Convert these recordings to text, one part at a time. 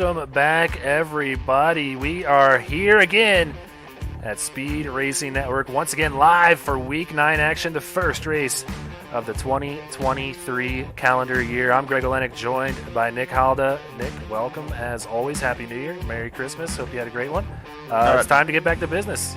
Welcome back, everybody. We are here again at Speed Racing Network, once again live for Week 9 action, the first race of the 2023 calendar year. I'm Greg Olenek, joined by Nick Halda. Nick, welcome. As always, Happy New Year. Merry Christmas. Hope you had a great one. It's time to get back to business.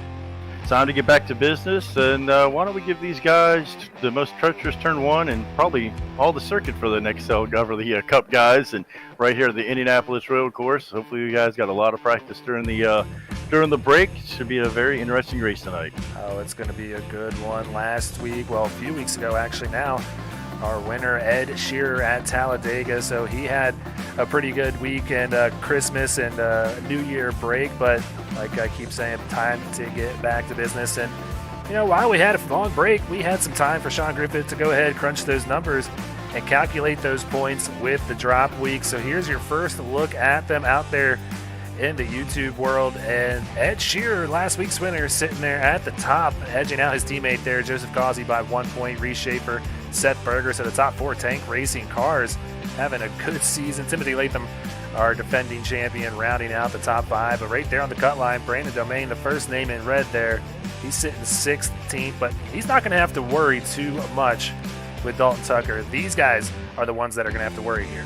Time to get back to business, and why don't we give these guys the most treacherous turn one and probably all the circuit for the next cover the Cup guys, and right here at the Indianapolis road course. Hopefully you guys got a lot of practice during the break. Should be a very interesting race tonight. Oh, it's going to be a good one. Last week, well, a few weeks ago actually now, our winner Ed Shearer at Talladega, so he had a pretty good weekend, Christmas and New Year break, but like I keep saying, time to get back to business. And you know, while we had a long break, we had some time for Sean Griffith to go ahead, crunch those numbers and calculate those points with the drop week. So here's your first look at them out there in the YouTube world. And Ed Shearer, last week's winner, sitting there at the top, edging out his teammate there, Joseph Causey, by 1 point. Reese Schaefer, Seth Berger, so the top four tank racing cars having a good season. Timothy Latham, our defending champion, rounding out the top five. But right there on the cut line, Brandon Domain, the first name in red there, he's sitting 16th, but he's not going to have to worry too much with Dalton Tucker. These guys are the ones that are going to have to worry here.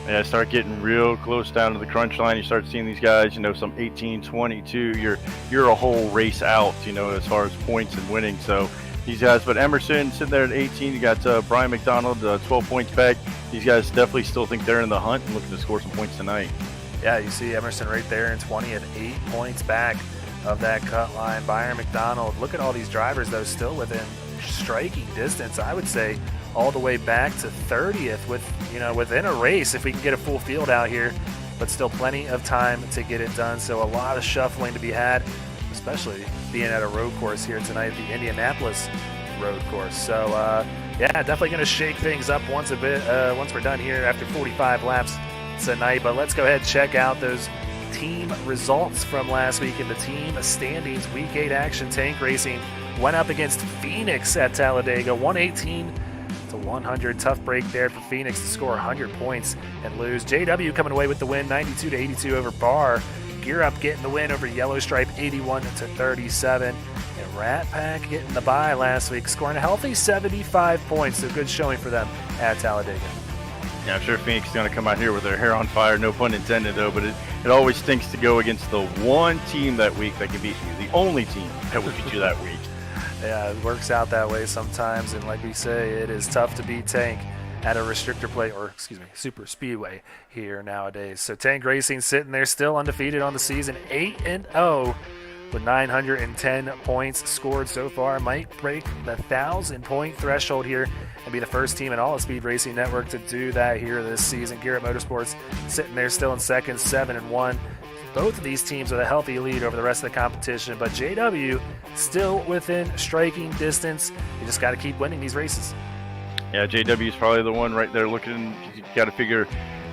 Yeah, start getting real close down to the crunch line. You start seeing these guys, you know, some 18, 22. You're a whole race out, you know, as far as points and winning. So these guys, but Emerson sitting there at 18. You got Brian McDonald, 12 points back. These guys definitely still think they're in the hunt and looking to score some points tonight. Yeah, you see Emerson right there in 20 at 8 points back of that cut line. Byron McDonald, look at all these drivers, though, still within striking distance, I would say, all the way back to 30th with, you know, within a race if we can get a full field out here, but still plenty of time to get it done. So a lot of shuffling to be had, especially being at a road course here tonight, the Indianapolis road course. So yeah, definitely going to shake things up once we're done here after 45 laps tonight. But let's go ahead and check out those team results from last week in the team standings. Week 8 action. Tank Racing went up against Phoenix at Talladega, 118 to 100. Tough break there for Phoenix to score 100 points and lose. JW coming away with the win, 92 to 82 over Barr. Gear Up getting the win over Yellow Stripe, 81 to 37. And Rat Pack getting the bye last week, scoring a healthy 75 points. So good showing for them at Talladega. Yeah, I'm sure Phoenix is going to come out here with their hair on fire, no pun intended, though, but it always stinks to go against the one team that week that can beat you, the only team that will beat you that week. Yeah, it works out that way sometimes, and like we say, it is tough to beat Tank at a restrictor plate, or excuse me, super speedway here nowadays. So Tank Racing sitting there still undefeated on the season, 8-0 with 910 points scored so far. Might break the 1,000-point threshold here and be the first team in all of Speed Racing Network to do that here this season. Gear Up Motorsports sitting there still in second, 7-1. Both of these teams with a healthy lead over the rest of the competition, but JW still within striking distance. You just got to keep winning these races. Yeah, JW is probably the one right there looking. You got to figure.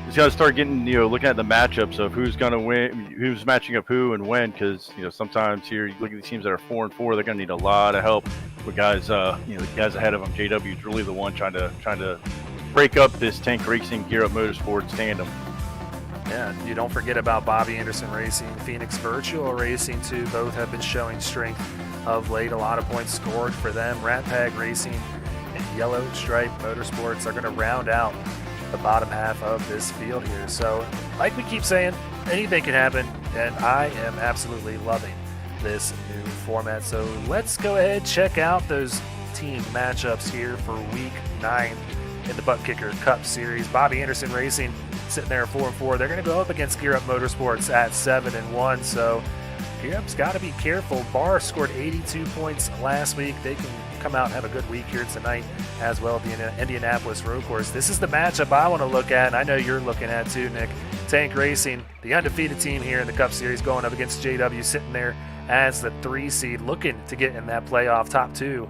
He's got to start getting, you know, looking at the matchups of who's going to win, who's matching up who and when, because, you know, sometimes here you look at the teams that are 4-4, they're going to need a lot of help with guys, you know, the guys ahead of them. JW is really the one trying to break up this Tank Racing Gear Up Motorsports tandem. Yeah, you don't forget about Bobby Anderson Racing, Phoenix Virtual Racing too. Both have been showing strength of late. A lot of points scored for them. Rat Pack Racing and Yellow Stripe Motorsports are going to round out the bottom half of this field here. So, like we keep saying, anything can happen, and I am absolutely loving this new format. So let's go ahead and check out those team matchups here for Week 9 in the Buttkicker Cup Series. Bobby Anderson Racing sitting there at 4-4. They're going to go up against Gear Up Motorsports at 7-1. So Gear Up's got to be careful. Barr scored 82 points last week. They can come out and have a good week here tonight as well at the Indianapolis road course. This is the matchup I want to look at, and I know you're looking at too, Nick. Tank Racing, the undefeated team here in the Cup Series, going up against JW, sitting there as the 3 seed, looking to get in that playoff top 2.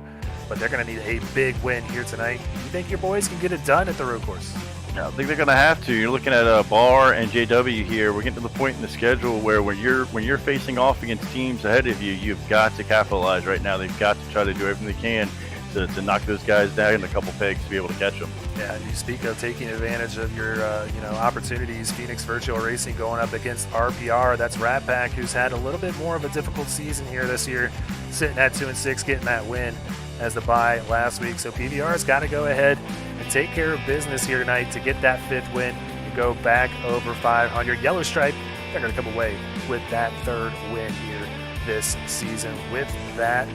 But they're going to need a big win here tonight. You think your boys can get it done at the road course? I think they're going to have to. You're looking at Barr and JW here. We're getting to the point in the schedule where when you're facing off against teams ahead of you, you've got to capitalize right now. They've got to try to do everything they can to knock those guys down in a couple pegs to be able to catch them. Yeah, and you speak of taking advantage of your opportunities. Phoenix Virtual Racing going up against RPR. That's Rat Pack, who's had a little bit more of a difficult season here this year, sitting at 2-6, getting that win as the bye last week. So PVR's got to go ahead and take care of business here tonight to get that 5th win and go back over 500. Yellow Stripe, they're going to come away with that 3rd win here this season with that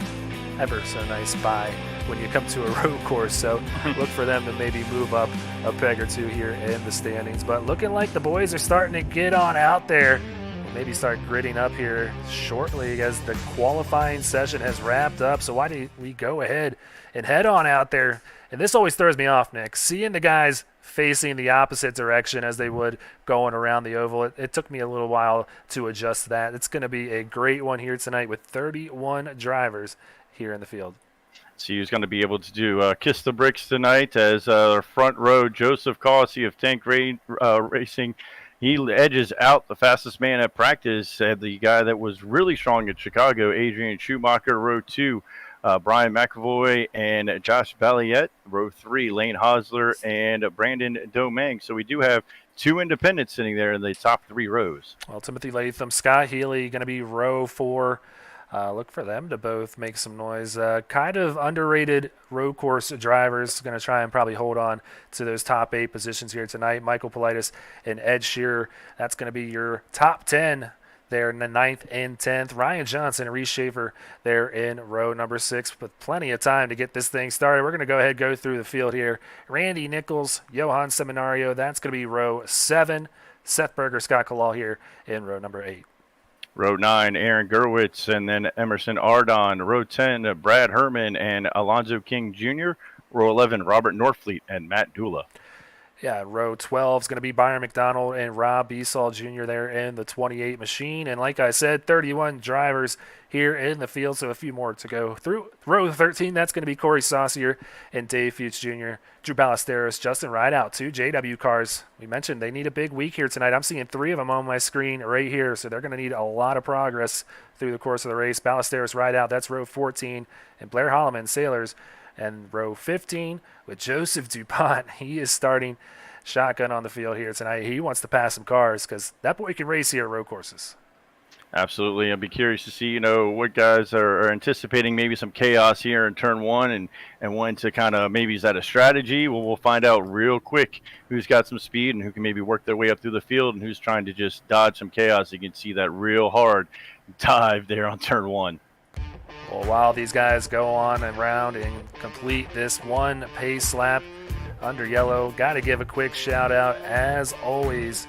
ever so nice bye when you come to a road course. So look for them to maybe move up a peg or two here in the standings. But looking like the boys are starting to get on out there and maybe start gritting up here shortly as the qualifying session has wrapped up. So why don't we go ahead and head on out there? And this always throws me off, Nick, seeing the guys facing the opposite direction as they would going around the oval. It took me a little while to adjust to that. It's going to be a great one here tonight with 31 drivers here in the field. See who's going to be able to do kiss the bricks tonight as our front row, Joseph Cawsey of Tank Racing. He edges out the fastest man at practice, the guy that was really strong at Chicago, Adrian Schumacher, row 2. Brian McAvoy and Josh Balliet, row 3, Lane Hosler and Brandon Domingue. So we do have 2 independents sitting there in the top 3 rows. Well, Timothy Latham, Scott Healy going to be row 4. Look for them to both make some noise. Kind of underrated road course drivers. Going to try and probably hold on to those top 8 positions here tonight. Michael Politis and Ed Shearer. That's going to be your top 10 there in the 9th and 10th. Ryan Johnson and Reese Schaefer there in row number 6 with plenty of time to get this thing started. We're going to go ahead and go through the field here. Randy Nichols, Johan Seminario. That's going to be row 7. Seth Berger, Scott Kalal here in row number 8. Row 9, Aaron Gerwitz, and then Emerson Ardon. Row 10, Brad Herman and Alonzo King Jr. Row 11, Robert Norfleet and Matt Dula. Yeah, row 12 is going to be Byron McDonald and Rob Beasall Jr. there in the 28 machine. And like I said, 31 drivers here in the field, so a few more to go. Through row 13, that's going to be Corey Saucier and Dave Fuchs Jr., Drew Ballesteros, Justin Rideout, 2 JW cars. We mentioned they need a big week here tonight. I'm seeing 3 of them on my screen right here, so they're going to need a lot of progress through the course of the race. Ballesteros Rideout, that's row 14, and Blair Holloman, Sailors. And row 15 with Joseph DuPont. He is starting shotgun on the field here tonight. He wants to pass some cars because that boy can race here at road courses. Absolutely. I'd be curious to see, what guys are anticipating maybe some chaos here in turn 1 and when to kind of maybe is that a strategy? Well, we'll find out real quick who's got some speed and who can maybe work their way up through the field and who's trying to just dodge some chaos. You can see that real hard dive there on turn 1. Well, while these guys go on and round and complete this one pace lap under yellow, got to give a quick shout out, as always,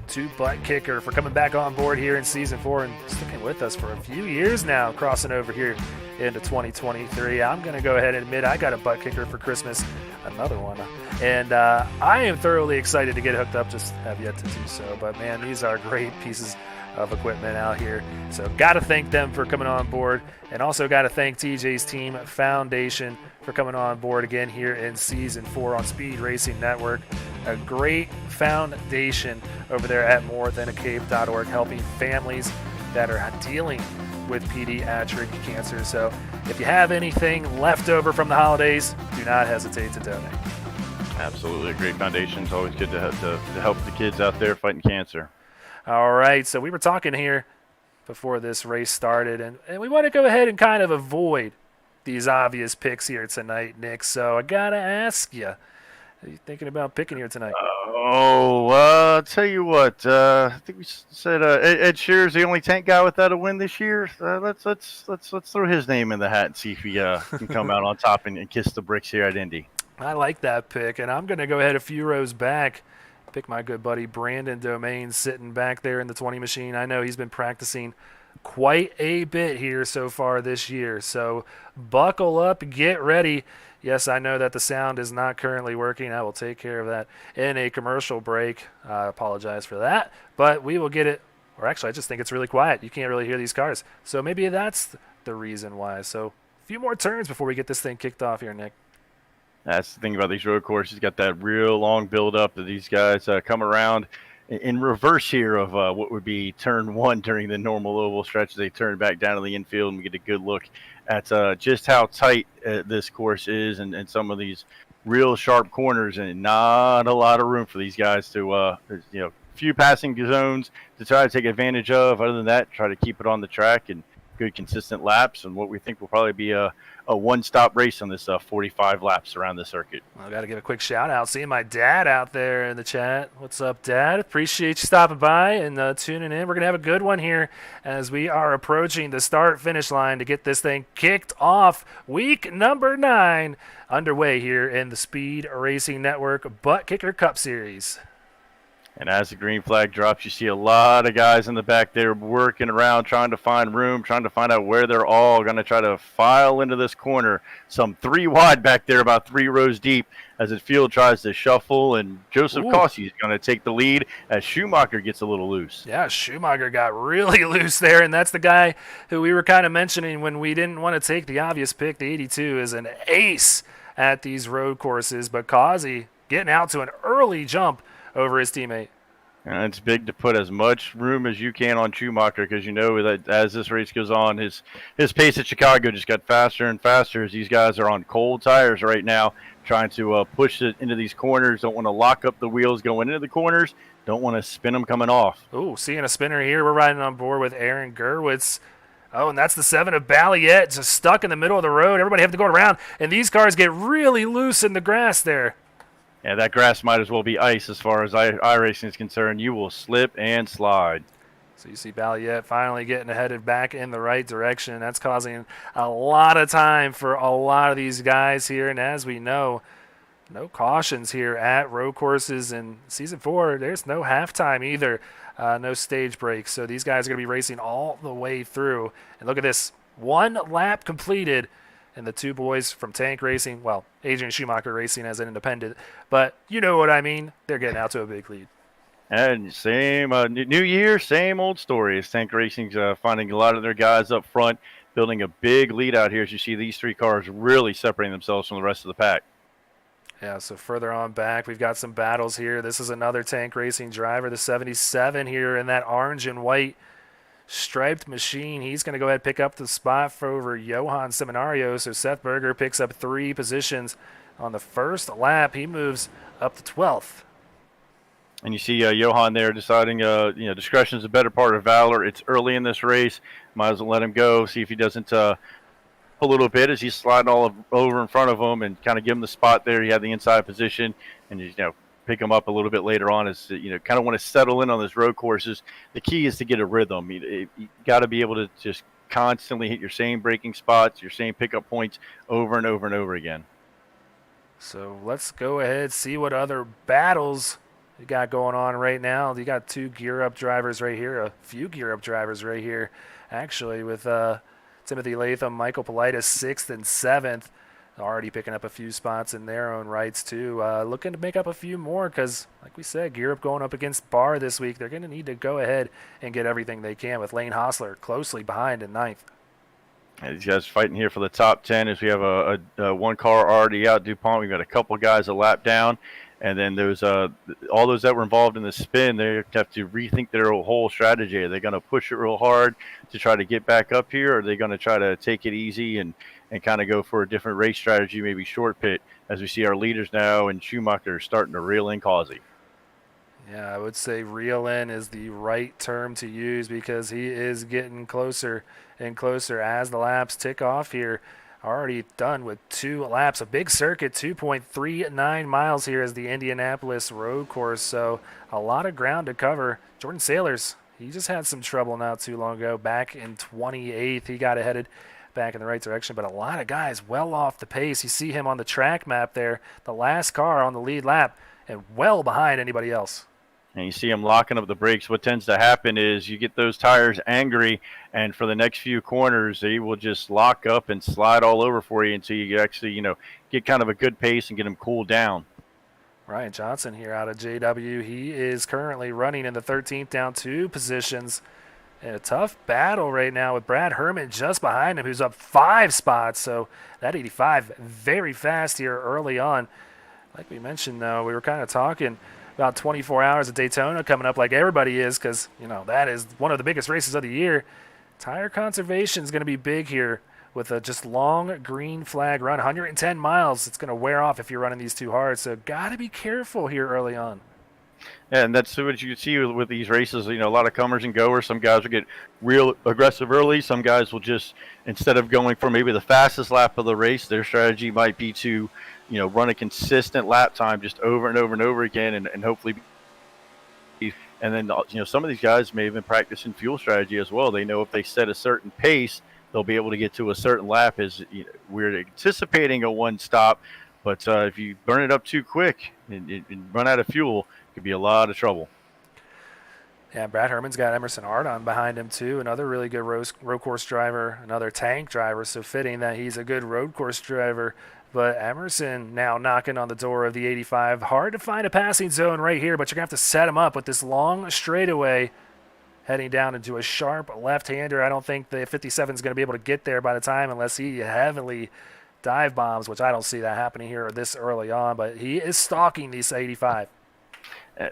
to Buttkicker for coming back on board here in Season 4 and sticking with us for a few years now, crossing over here into 2023. I'm going to go ahead and admit I got a Buttkicker for Christmas, another one. And I am thoroughly excited to get hooked up, just have yet to do so. But, man, these are great pieces of equipment out here. So got to thank them for coming on board, and also got to thank TJ's Team Foundation for coming on board again here in Season 4 on Speed Racing Network. A great foundation over there at morethanacave.org, helping families that are dealing with pediatric cancer. So if you have anything left over from the holidays, do not hesitate to donate. Absolutely. A great foundation. It's always good to help the kids out there fighting cancer. All right, so we were talking here before this race started, and we want to go ahead and kind of avoid these obvious picks here tonight, Nick. So I got to ask you, are you thinking about picking here tonight? I'll tell you what. I think we said Ed Shearer's the only tank guy without a win this year. Let's throw his name in the hat and see if he can come out on top and kiss the bricks here at Indy. I like that pick, and I'm going to go ahead a few rows back. Pick my good buddy Brandon Domingue sitting back there in the 20 machine. I know he's been practicing quite a bit here so far this year. So buckle up, get ready. Yes, I know that the sound is not currently working. I will take care of that in a commercial break. I apologize for that, but we will get it. Or actually, I just think it's really quiet. You can't really hear these cars. So maybe that's the reason why. So a few more turns before we get this thing kicked off here, Nick. That's the thing about these road courses. You got that real long build-up that these guys come around. in reverse here of what would be turn one during the normal oval stretch. They turn back down to the infield and we get a good look at just how tight this course is and some of these real sharp corners, and not a lot of room for these guys to, few passing zones to try to take advantage of. Other than that, try to keep it on the track and good consistent laps, and what we think will probably be a one-stop race on this 45 laps around the circuit. I got to give a quick shout out. Seeing my dad out there in the chat. What's up, Dad? Appreciate you stopping by and tuning in. We're going to have a good one here as we are approaching the start-finish line to get this thing kicked off. Week number 9 underway here in the Speed Racing Network Buttkicker Cup Series. And as the green flag drops, you see a lot of guys in the back there working around, trying to find room, trying to find out where they're all going to try to file into this corner. Some 3 wide back there, about 3 rows deep, as the field tries to shuffle. And Joseph Cossey is going to take the lead as Schumacher gets a little loose. Yeah, Schumacher got really loose there, and that's the guy who we were kind of mentioning when we didn't want to take the obvious pick. The 82 is an ace at these road courses, but Cossey getting out to an early jump over his teammate. And it's big to put as much room as you can on Schumacher, because you know that as this race goes on, his pace at Chicago just got faster and faster as these guys are on cold tires right now, trying to push it into these corners. Don't want to lock up the wheels going into the corners. Don't want to spin them coming off. Ooh, seeing a spinner here. We're riding on board with Aaron Gerwitz. Oh, and that's the 7 of Balliet, just stuck in the middle of the road. Everybody have to go around, and these cars get really loose in the grass there. Yeah, that grass might as well be ice as far as iRacing is concerned. You will slip and slide. So you see Balliet finally getting headed back in the right direction. That's causing a lot of time for a lot of these guys here. And as we know, no cautions here at road courses in Season 4. There's no halftime either, no stage breaks. So these guys are going to be racing all the way through. And look at this, 1 lap completed. And the 2 boys from Tank Racing, well, Adrian Schumacher Racing as an independent, but you know what I mean. They're getting out to a big lead. And same new year, same old story. As Tank Racing's finding a lot of their guys up front, building a big lead out here as you see these 3 cars really separating themselves from the rest of the pack. Yeah, so further on back, we've got some battles here. This is another Tank Racing driver, the 77 here in that orange and white striped machine. He's going to go ahead and pick up the spot for over Johan Seminario. So Seth Berger picks up 3 positions on the first lap. He moves up to 12th. And you see Johan there deciding, discretion is a better part of valor. It's early in this race. Might as well let him go, see if he doesn't a little bit as he's sliding all over in front of him and kind of give him the spot there. He had the inside position and he's, pick him up a little bit later on as kind of want to settle in on those road courses. The key is to get a rhythm. You got to be able to just constantly hit your same braking spots, your same pickup points over and over and over again. So let's go ahead, see what other battles you got going on right now. You got 2 gear-up drivers right here, a few gear-up drivers right here, actually, with Timothy Latham, Michael Politis, 6th and 7th. Already picking up a few spots in their own rights, too. Looking to make up a few more because, like we said, Gear Up going up against Barr this week. They're going to need to go ahead and get everything they can with Lane Hostler closely behind in 9th. And these guys fighting here for the top 10 as we have a 1 car already out, DuPont. We've got a couple guys a lap down. And then there's all those that were involved in the spin, they have to rethink their whole strategy. Are they going to push it real hard to try to get back up here? Or are they going to try to take it easy and kind of go for a different race strategy, maybe short pit, as we see our leaders now and Schumacher starting to reel in Causey? Yeah, I would say reel in is the right term to use because he is getting closer and closer as the laps tick off here. Already done with 2 laps, a big circuit, 2.39 miles here is the Indianapolis road course, so a lot of ground to cover. Jordan Sailors, he just had some trouble not too long ago. Back in 28th, he got headed back in the right direction, but a lot of guys well off the pace. You see him on the track map there, the last car on the lead lap, and well behind anybody else. And you see him locking up the brakes. What tends to happen is you get those tires angry, and for the next few corners, they will just lock up and slide all over for you until you actually, get kind of a good pace and get them cooled down. Ryan Johnson here out of JW. He is currently running in the 13th, down 2 positions. In a tough battle right now with Brad Herman just behind him, who's up 5 spots. So that 85 very fast here early on. Like we mentioned, though, we were kind of talking about 24 hours at Daytona coming up like everybody is, because, that is one of the biggest races of the year. Tire conservation is going to be big here with a just long green flag run. 110 miles. It's going to wear off if you're running these too hard. So got to be careful here early on. Yeah, and that's what you see with these races. A lot of comers and goers. Some guys will get real aggressive early. Some guys will just, instead of going for maybe the fastest lap of the race, their strategy might be to, run a consistent lap time just over and over and over again, and hopefully. And then, some of these guys may have been practicing fuel strategy as well. They know if they set a certain pace, they'll be able to get to a certain lap. We're anticipating a one stop, but if you burn it up too quick and run out of fuel, it could be a lot of trouble. Yeah, Brad Herman's got Emerson Ardon behind him too, another really good road course driver, another tank driver, so fitting that he's a good road course driver. But Emerson now knocking on the door of the 85. Hard to find a passing zone right here, but you're going to have to set him up with this long straightaway heading down into a sharp left-hander. I don't think the 57 is going to be able to get there by the time unless he heavily dive bombs, which I don't see that happening here this early on, but he is stalking these 85.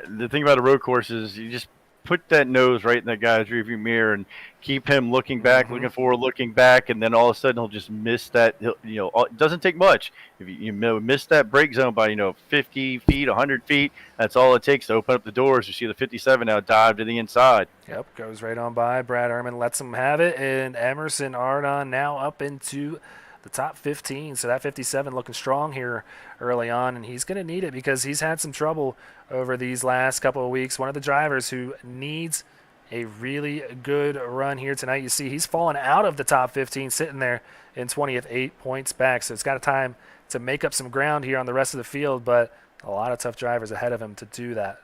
The thing about a road course is you just put that nose right in that guy's rearview mirror and keep him looking back, looking forward, looking back, and then all of a sudden he'll just miss that. It doesn't take much. If you miss that brake zone by 50 feet, 100 feet, that's all it takes to open up the doors. You see the 57 now dive to the inside. Yep, goes right on by. Brad Herman lets him have it, and Emerson Ardon now up into the top 15. So that 57 looking strong here early on, and he's going to need it because he's had some trouble over these last couple of weeks. One of the drivers who needs a really good run here tonight. You see he's fallen out of the top 15, sitting there in 20th, 8 points back. So it's got a time to make up some ground here on the rest of the field, but a lot of tough drivers ahead of him to do that.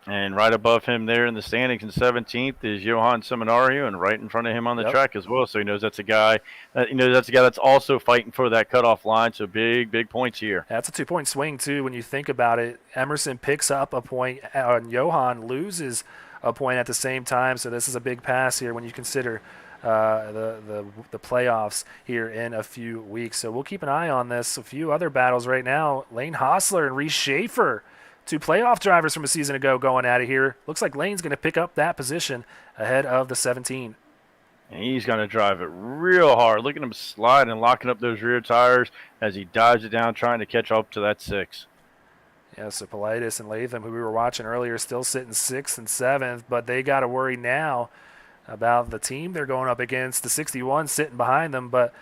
And right above him there in the standings in 17th is Johan Seminario, and right in front of him on the track as well. So he knows that's a guy. That's also fighting for that cutoff line. So big points here. That's a 2-point swing too when you think about it. Emerson picks up a point, and Johan loses a point at the same time. So this is a big pass here when you consider the playoffs here in a few weeks. So we'll keep an eye on this. A few other battles right now. Lane Hostler and Reese Schaefer, two playoff drivers from a season ago, going at it here. Looks like Lane's going to pick up that position ahead of the 17. And he's going to drive it real hard. Look at him sliding and locking up those rear tires as he dives it down, trying to catch up to that 6. Yeah, so Politis and Latham, who we were watching earlier, still sitting 6th and 7th, but they got to worry now about the team they're going up against, the 61 sitting behind them. But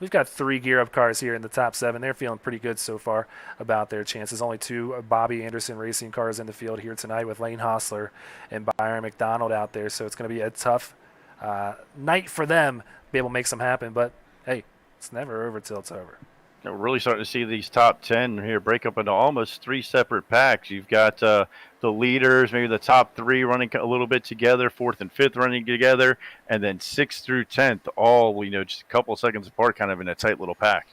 we've got 3 gear-up cars here in the top 7. They're feeling pretty good so far about their chances. Only 2 Bobby Anderson Racing cars in the field here tonight with Lane Hostler and Byron McDonald out there. So it's going to be a tough night for them to be able to make something happen. But, hey, it's never over till it's over. We're really starting to see these top 10 here break up into almost 3 separate packs. You've got the leaders, maybe the top 3 running a little bit together, 4th and 5th running together, and then 6th through 10th, all, just a couple of seconds apart, kind of in a tight little pack.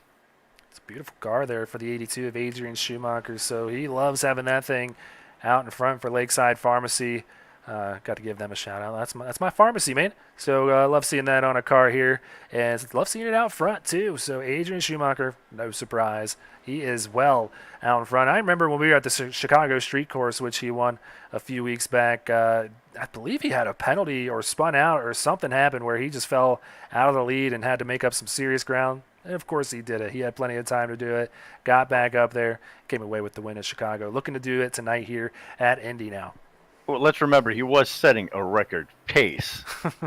It's a beautiful car there for the 82 of Adrian Schumacher. So he loves having that thing out in front for Lakeside Pharmacy. Got to give them a shout out. That's my pharmacy, man. So love seeing that on a car here, and love seeing it out front too. So Adrian Schumacher, no surprise, he is well out in front. I remember when we were at the Chicago Street Course, which he won a few weeks back. I believe he had a penalty or spun out or something happened where he just fell out of the lead and had to make up some serious ground. And of course he did it. He had plenty of time to do it. Got back up there, came away with the win at Chicago. Looking to do it tonight here at Indy now. Well, let's remember he was setting a record pace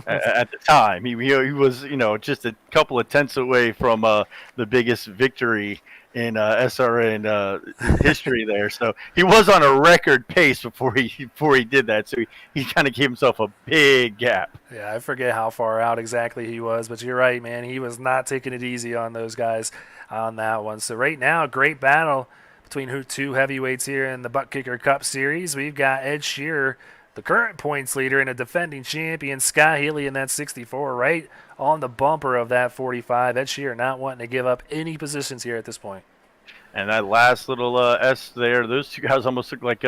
at the time. He was just a couple of tenths away from the biggest victory in SRN history there. So he was on a record pace before he did that. So he kind of gave himself a big gap. Yeah, I forget how far out exactly he was, but you're right, man. He was not taking it easy on those guys on that one. So right now, great battle between 2 heavyweights here in the Buttkicker Cup Series. We've got Ed Shearer, the current points leader, and a defending champion, Scott Healy, in that 64, right on the bumper of that 45. Ed Shearer not wanting to give up any positions here at this point. And that last little S there, those 2 guys almost look like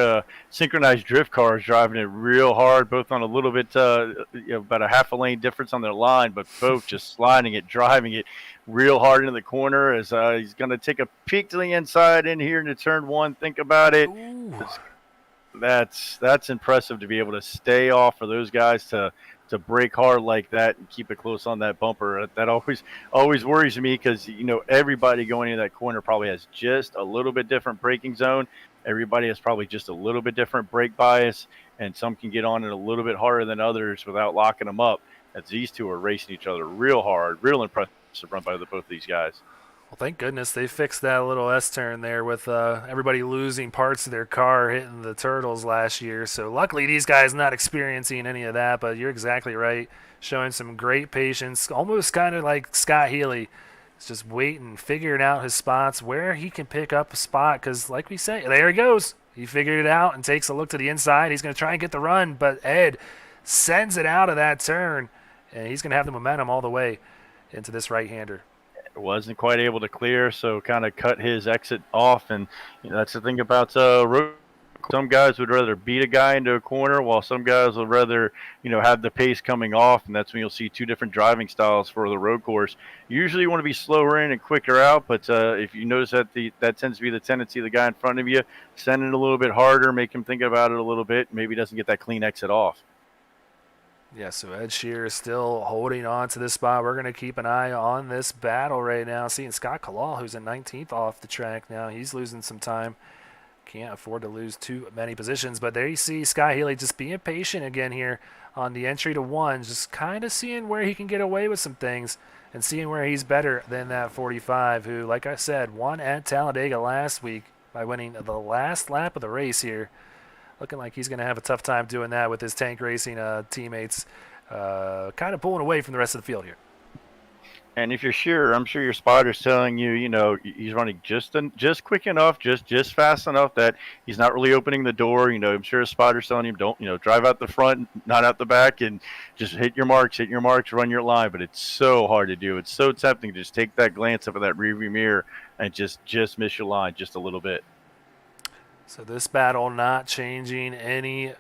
synchronized drift cars, driving it real hard, both on a little bit, about a half a lane difference on their line, but both just sliding it, driving it real hard into the corner as he's going to take a peek to the inside in here into turn 1. Think about it. That's impressive to be able to stay off of those guys to brake hard like that and keep it close on that bumper. That always worries me because everybody going into that corner probably has just a little bit different braking zone. Everybody has probably just a little bit different brake bias, and some can get on it a little bit harder than others without locking them up. As these two are racing each other real hard, real impressive run by both of these guys. Well, thank goodness they fixed that little S-turn there with everybody losing parts of their car hitting the turtles last year. So luckily these guys not experiencing any of that, but you're exactly right. Showing some great patience, almost kind of like Scott Healy. He's just waiting, figuring out his spots, where he can pick up a spot. Because like we say, there he goes. He figured it out and takes a look to the inside. He's going to try and get the run, but Ed sends it out of that turn, and he's going to have the momentum all the way into this right-hander. Wasn't quite able to clear, so kind of cut his exit off. And that's the thing about road. Some guys would rather beat a guy into a corner, while some guys would rather have the pace coming off, and that's when you'll see two different driving styles for the road course. Usually you want to be slower in and quicker out, but if you notice that tends to be the tendency of the guy in front of you. Send it a little bit harder, make him think about it a little bit, maybe he doesn't get that clean exit off. Yeah, so Ed Shear is still holding on to this spot. We're going to keep an eye on this battle right now. Seeing Scott Kalal, who's in 19th off the track now. He's losing some time. Can't afford to lose too many positions. But there you see Scott Healy just being patient again here on the entry to one. Just kind of seeing where he can get away with some things and seeing where he's better than that 45, who, like I said, won at Talladega last week by winning the last lap of the race here. Looking like he's going to have a tough time doing that with his Tank Racing teammates kind of pulling away from the rest of the field here. And if you're sure, I'm sure your spotter's telling you, he's running just quick enough, just fast enough that he's not really opening the door. I'm sure his spotter's telling him, don't, drive out the front, not out the back, and just hit your marks, run your line. But it's so hard to do. It's so tempting to just take that glance up at that rearview mirror and just miss your line just a little bit. So this battle not changing any.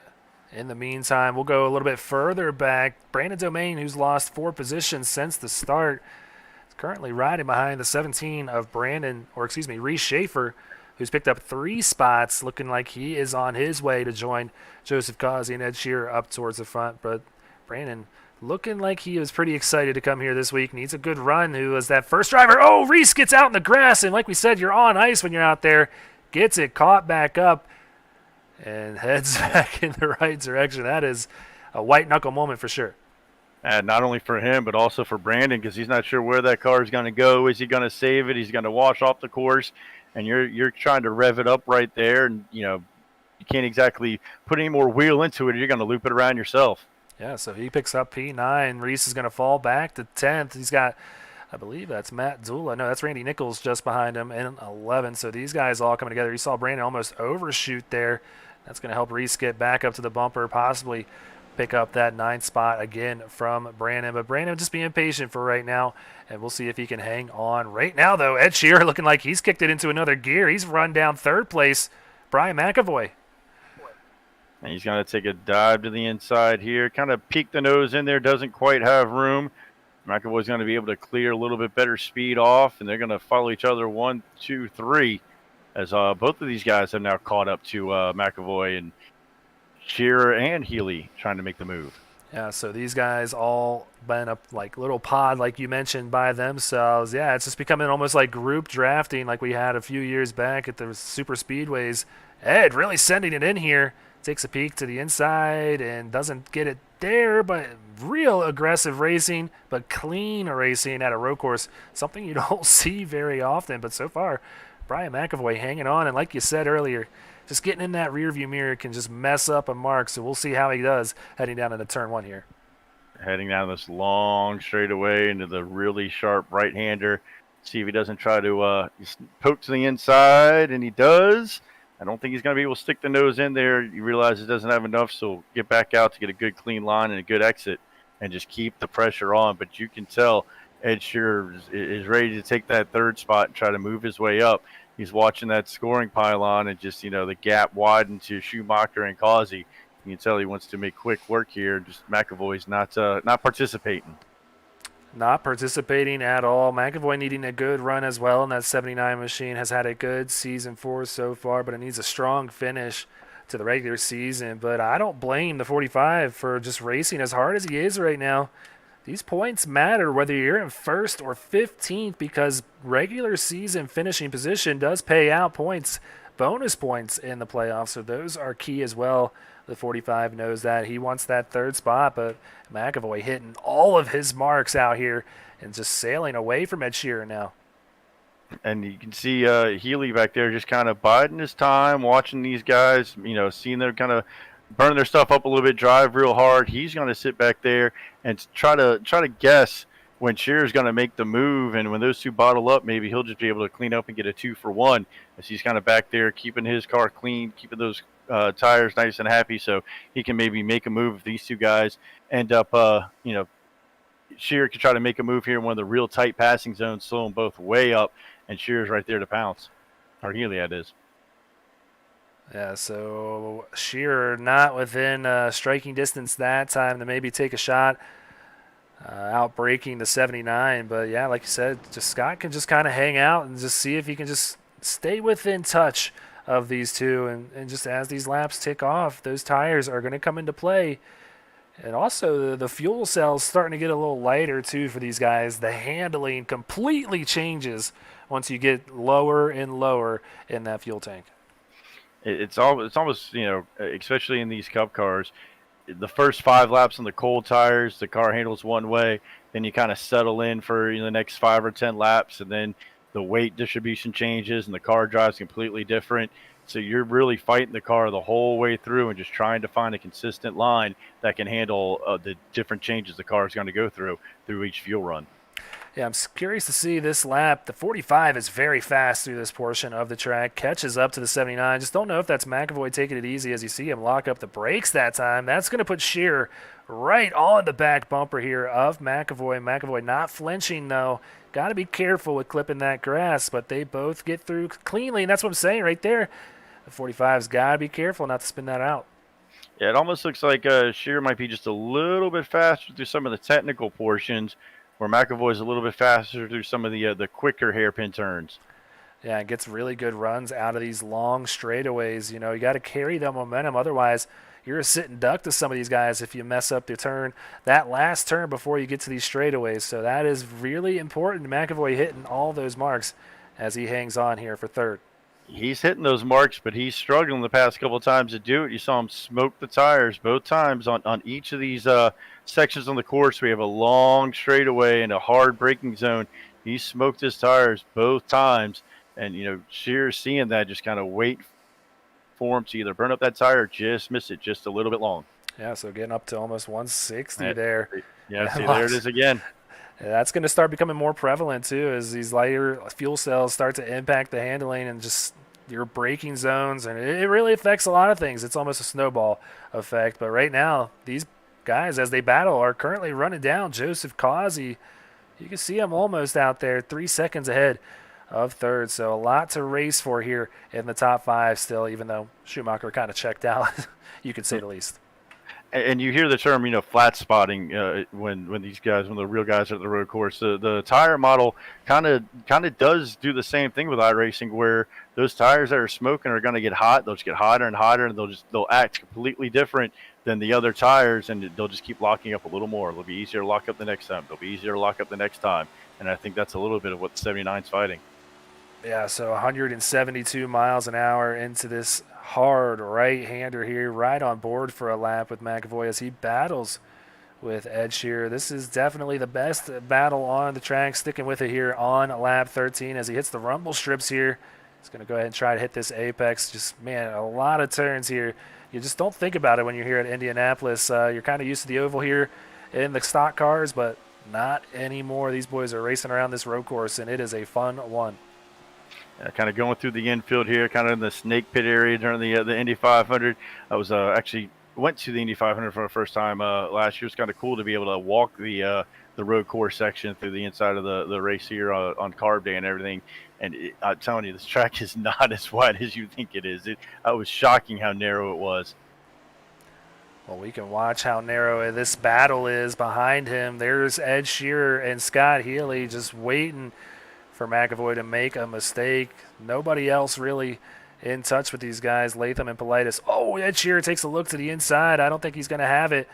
In the meantime, we'll go a little bit further back. Brandon Domain, who's lost 4 positions since the start, is currently riding behind the 17 of Reese Schaefer, who's picked up 3 spots, looking like he is on his way to join Joseph Causey and Ed Shearer up towards the front. But Brandon looking like he was pretty excited to come here this week. Needs a good run. Who was that first driver? Oh, Reese gets out in the grass, and like we said, you're on ice when you're out there. Gets it caught back up and heads back in the right direction. That is a white knuckle moment for sure. And not only for him, but also for Brandon, because he's not sure where that car is going to go. Is he going to save it? He's going to wash off the course, and you're trying to rev it up right there, and you can't exactly put any more wheel into it. You're going to loop it around yourself. Yeah, so he picks up P9. Reese is going to fall back to 10th. He's got, I believe that's Matt Zula. No, that's Randy Nichols just behind him in 11. So these guys all coming together. You saw Brandon almost overshoot there. That's going to help Reese get back up to the bumper, possibly pick up that 9th spot again from Brandon. But Brandon just being patient for right now, and we'll see if he can hang on. Right now, though, Ed Shearer looking like he's kicked it into another gear. He's run down 3rd place. Brian McAvoy. And he's going to take a dive to the inside here. Kind of peek the nose in there. Doesn't quite have room. McAvoy's going to be able to clear a little bit better speed off, and they're going to follow each other 1, 2, 3, as both of these guys have now caught up to McAvoy and Shearer and Healy trying to make the move. Yeah, so these guys all been up like little pod, like you mentioned, by themselves. Yeah, it's just becoming almost like group drafting like we had a few years back at the super speedways. Ed really sending it in here. Takes a peek to the inside and doesn't get it there, but real aggressive racing, but clean racing at a road course. Something you don't see very often, but so far, Brian McAvoy hanging on. And like you said earlier, just getting in that rearview mirror can just mess up a mark. So we'll see how he does heading down into turn 1 here. Heading down this long straightaway into the really sharp right-hander. See if he doesn't try to poke to the inside, and he does. I don't think he's going to be able to stick the nose in there. You realize it doesn't have enough, so get back out to get a good clean line and a good exit and just keep the pressure on. But you can tell Ed Shearer is ready to take that 3rd spot and try to move his way up. He's watching that scoring pylon and just, the gap widen to Schumacher and Causey. You can tell he wants to make quick work here. Just McAvoy's not participating. Not participating at all. McAvoy needing a good run as well, and that 79 machine has had a good season for so far, but it needs a strong finish to the regular season, but I don't blame the 45 for just racing as hard as he is right now. These points matter whether you're in first or 15th because regular season finishing position does pay out points, bonus points in the playoffs. So those are key as well. The 45 knows that. He wants that third spot, but McAvoy hitting all of his marks out here and just sailing away from Ed Sheeran now. And you can see Healy back there just kind of biding his time, watching these guys, seeing them kind of burn their stuff up a little bit, drive real hard. He's going to sit back there and try to guess when Shearer's going to make the move, and when those two bottle up, maybe he'll just be able to clean up and get a 2-for-1 as he's kind of back there keeping his car clean, keeping those tires nice and happy, so he can maybe make a move if these two guys end up, Shearer could try to make a move here in one of the real tight passing zones, slow them both way up, and Shearer's right there to pounce. Or Healy, that is. Yeah, so Shearer not within striking distance that time to maybe take a shot, outbreaking the 79. But yeah, like you said, just Scott can just kind of hang out and just see if he can just stay within touch of these two. And just as these laps tick off, those tires are going to come into play. And also the fuel cell's starting to get a little lighter too for these guys. The handling completely changes once you get lower and lower in that fuel tank. It's almost, especially in these Cup cars, the first 5 laps on the cold tires, the car handles one way. Then you kind of settle in for the next 5 or 10 laps, and then the weight distribution changes and the car drives completely different. So you're really fighting the car the whole way through and just trying to find a consistent line that can handle the different changes the car is going to go through each fuel run. Yeah, I'm curious to see this lap. The 45 is very fast through this portion of the track, catches up to the 79. Just don't know if that's McAvoy taking it easy as you see him lock up the brakes that time. That's going to put Shearer right on the back bumper here of McAvoy. McAvoy not flinching, though. Got to be careful with clipping that grass, but they both get through cleanly, and that's what I'm saying right there. The 45's got to be careful not to spin that out. Yeah, it almost looks like Shearer might be just a little bit faster through some of the technical portions, where McAvoy's a little bit faster through some of the quicker hairpin turns. Yeah, it gets really good runs out of these long straightaways. You got to carry the momentum. Otherwise, you're a sitting duck to some of these guys if you mess up the turn, that last turn before you get to these straightaways. So that is really important. McAvoy hitting all those marks as he hangs on here for third. He's hitting those marks, but he's struggling the past couple of times to do it. You saw him smoke the tires both times on each of these sections on the course. We have a long straightaway and a hard braking zone. He smoked his tires both times, and Shearer's seeing that, just kind of wait for him to either burn up that tire or just miss it just a little bit long. Yeah, so getting up to almost 160 there. Yeah, see, there it is again. That's going to start becoming more prevalent too as these lighter fuel cells start to impact the handling and just your braking zones, and it really affects a lot of things. It's almost a snowball effect. But right now, these guys, as they battle, are currently running down Joseph Causey. You can see him almost out there, 3 seconds ahead of third. So a lot to race for here in the top 5 still, even though Schumacher kind of checked out, you could say the least. And you hear the term, flat spotting when the real guys are at the road course. The tire model kind of does do the same thing with iRacing, where those tires that are smoking are going to get hot. They'll just get hotter and hotter, and they'll act completely different than the other tires, and they'll just keep locking up a little more. It'll be easier to lock up the next time. It'll be easier to lock up the next time. And I think that's a little bit of what the 79's fighting. Yeah, so 172 miles an hour into this hard right-hander here, right on board for a lap with McAvoy as he battles with Ed Shearer. This is definitely the best battle on the track, sticking with it here on lap 13 as he hits the rumble strips here. He's going to go ahead and try to hit this apex. Just, man, a lot of turns here. You just don't think about it when you're here at Indianapolis. You're kind of used to the oval here in the stock cars, but not anymore. These boys are racing around this road course, and it is a fun one. Kind of going through the infield here, kind of in the snake pit area during the Indy 500. I was actually went to the Indy 500 for the first time last year. It's kind of cool to be able to walk the road course section through the inside of the race here on carb day and everything. And I'm telling you, this track is not as wide as you think it is. It was shocking how narrow it was. Well, we can watch how narrow this battle is behind him. There's Ed Shearer and Scott Healy just waiting for McAvoy to make a mistake. Nobody else really in touch with these guys, Latham and Politis. Oh, Ed Shearer takes a look to the inside. I don't think he's going to have it.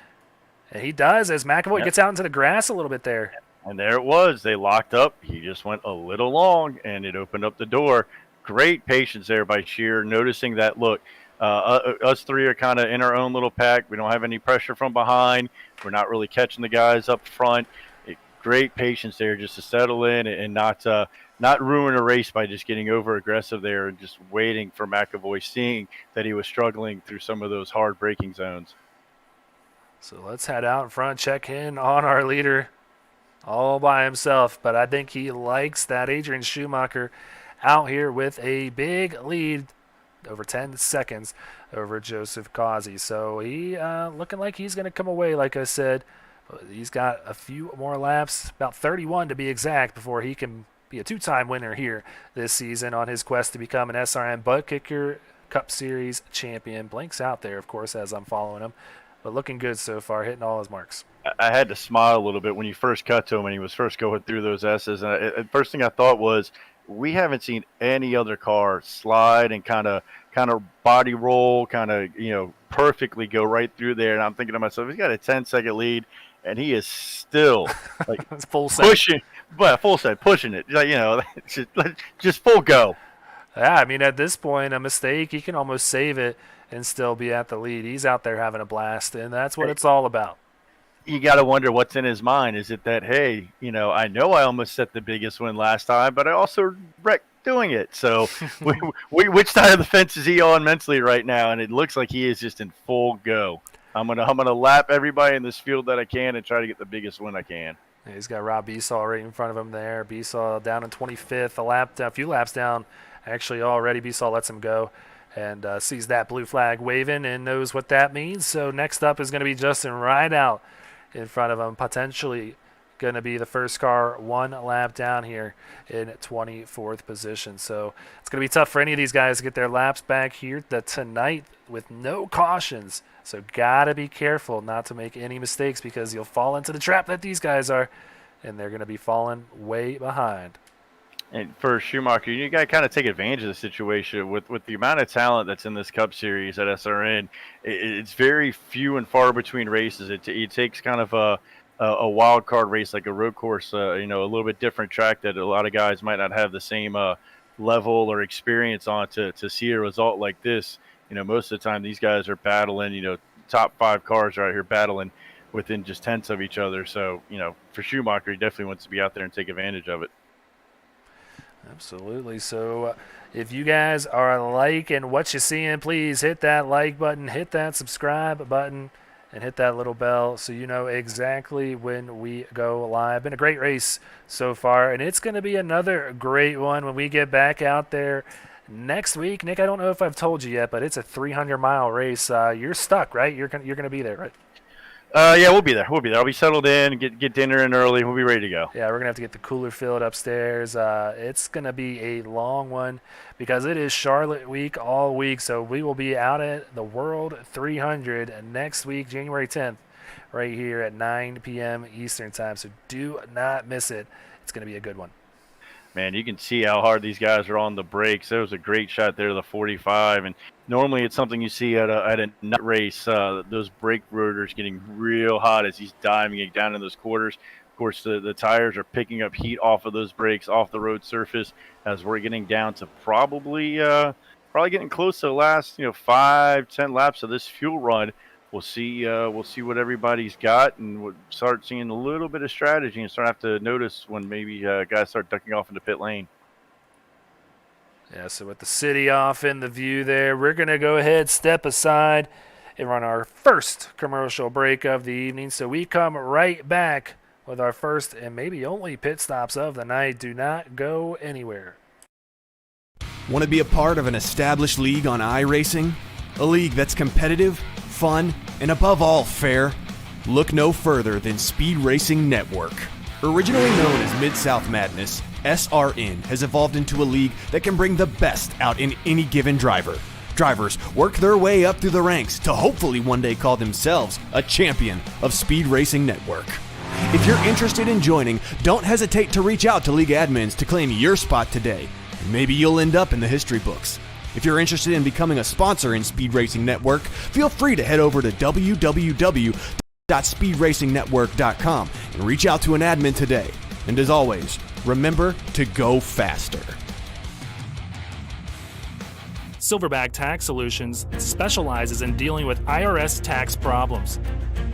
And he does as McAvoy gets out into the grass a little bit there. And there it was. They locked up. He just went a little long, and it opened up the door. Great patience there by Shearer, noticing that, look, us three are kind of in our own little pack. We don't have any pressure from behind. We're not really catching the guys up front. Great patience there just to settle in and not ruin a race by just getting over aggressive there and just waiting for McAvoy, seeing that he was struggling through some of those hard braking zones. So let's head out in front, check in on our leader all by himself. But I think he likes that Adrian Schumacher out here with a big lead, over 10 seconds over Joseph Causey. So he looking like he's going to come away, like I said. He's got a few more laps, about 31 to be exact, before he can be a two-time winner here this season on his quest to become an SRN Buttkicker Cup Series champion. Blinks out there, of course, as I'm following him. But looking good so far, hitting all his marks. I had to smile a little bit when you first cut to him and he was first going through those S's. And the first thing I thought was, we haven't seen any other car slide and kind of body roll, perfectly go right through there. And I'm thinking to myself, he's got a 10-second lead, and he is still like pushing it. Just full go. Yeah, I mean, at this point, a mistake, he can almost save it and still be at the lead. He's out there having a blast, and that's what it's all about. You got to wonder what's in his mind. Is it that, hey, I know I almost set the biggest win last time, but I also wrecked doing it. So which side of the fence is he on mentally right now? And it looks like he is just in full go. I'm gonna lap everybody in this field that I can and try to get the biggest win I can. Yeah, he's got Rob Besaw right in front of him there. Besaw down in 25th, a few laps down actually already. Besaw lets him go and sees that blue flag waving and knows what that means. So next up is going to be Justin Rideout in front of him, potentially going to be the first car one lap down here in 24th position. So it's going to be tough for any of these guys to get their laps back here tonight with no cautions. So got to be careful not to make any mistakes, because you'll fall into the trap that these guys are, and they're going to be falling way behind. And for Schumacher, you got to kind of take advantage of the situation with the amount of talent that's in this Cup Series at SRN. It's very few and far between races. It takes kind of a wild card race, like a road course, a little bit different track that a lot of guys might not have the same level or experience on to see a result like this. Most of the time these guys are battling, top 5 cars right here battling within just tenths of each other. So, for Schumacher, he definitely wants to be out there and take advantage of it. Absolutely. So if you guys are liking what you're seeing, please hit that like button, hit that subscribe button, and hit that little bell so you know exactly when we go live. Been a great race so far, and it's going to be another great one when we get back out there next week. Nick, I don't know if I've told you yet, but it's a 300-mile race. You're stuck, right? You're going to be there, right? Yeah, we'll be there. I'll be settled in, get dinner in early. We'll be ready to go. Yeah, we're going to have to get the cooler filled upstairs. It's going to be a long one because it is Charlotte week all week. So we will be out at the World 300 next week, January 10th, right here at 9 p.m. Eastern time. So do not miss it. It's going to be a good one. Man, you can see how hard these guys are on the brakes. There was a great shot there, the 45, and normally it's something you see at a nut race. Those brake rotors getting real hot as he's diving it down in those quarters. Of course, the tires are picking up heat off of those brakes, off the road surface, as we're getting down to probably getting close to the last 5-10 laps of this fuel run. We'll see what everybody's got, and we'll start seeing a little bit of strategy and start to have to notice when maybe guys start ducking off into pit lane. Yeah, so with the city off in the view there, we're going to go ahead, step aside, and run our first commercial break of the evening. So we come right back with our first and maybe only pit stops of the night. Do not go anywhere. Want to be a part of an established league on iRacing? A league that's competitive, fun, and above all fair? Look no further than Speed Racing Network. Originally known as Mid-South Madness, SRN has evolved into a league that can bring the best out in any given driver. Drivers work their way up through the ranks to hopefully one day call themselves a champion of Speed Racing Network. If you're interested in joining, don't hesitate to reach out to league admins to claim your spot today. Maybe you'll end up in the history books. If you're interested in becoming a sponsor in Speed Racing Network, feel free to head over to www.speedracingnetwork.com and reach out to an admin today. And as always, remember to go faster. Silverback Tax Solutions specializes in dealing with IRS tax problems.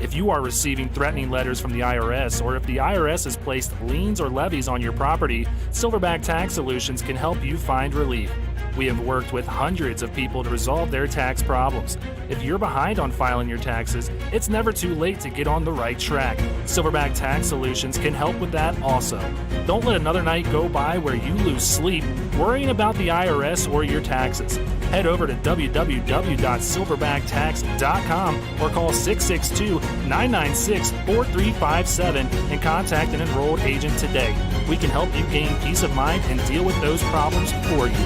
If you are receiving threatening letters from the IRS, or if the IRS has placed liens or levies on your property, Silverback Tax Solutions can help you find relief. We have worked with hundreds of people to resolve their tax problems. If you're behind on filing your taxes, it's never too late to get on the right track. Silverback Tax Solutions can help with that also. Don't let another night go by where you lose sleep worrying about the IRS or your taxes. Head over to www.silverbacktacks.com or call 662-996-4357 and contact an enrolled agent today. We can help you gain peace of mind and deal with those problems for you.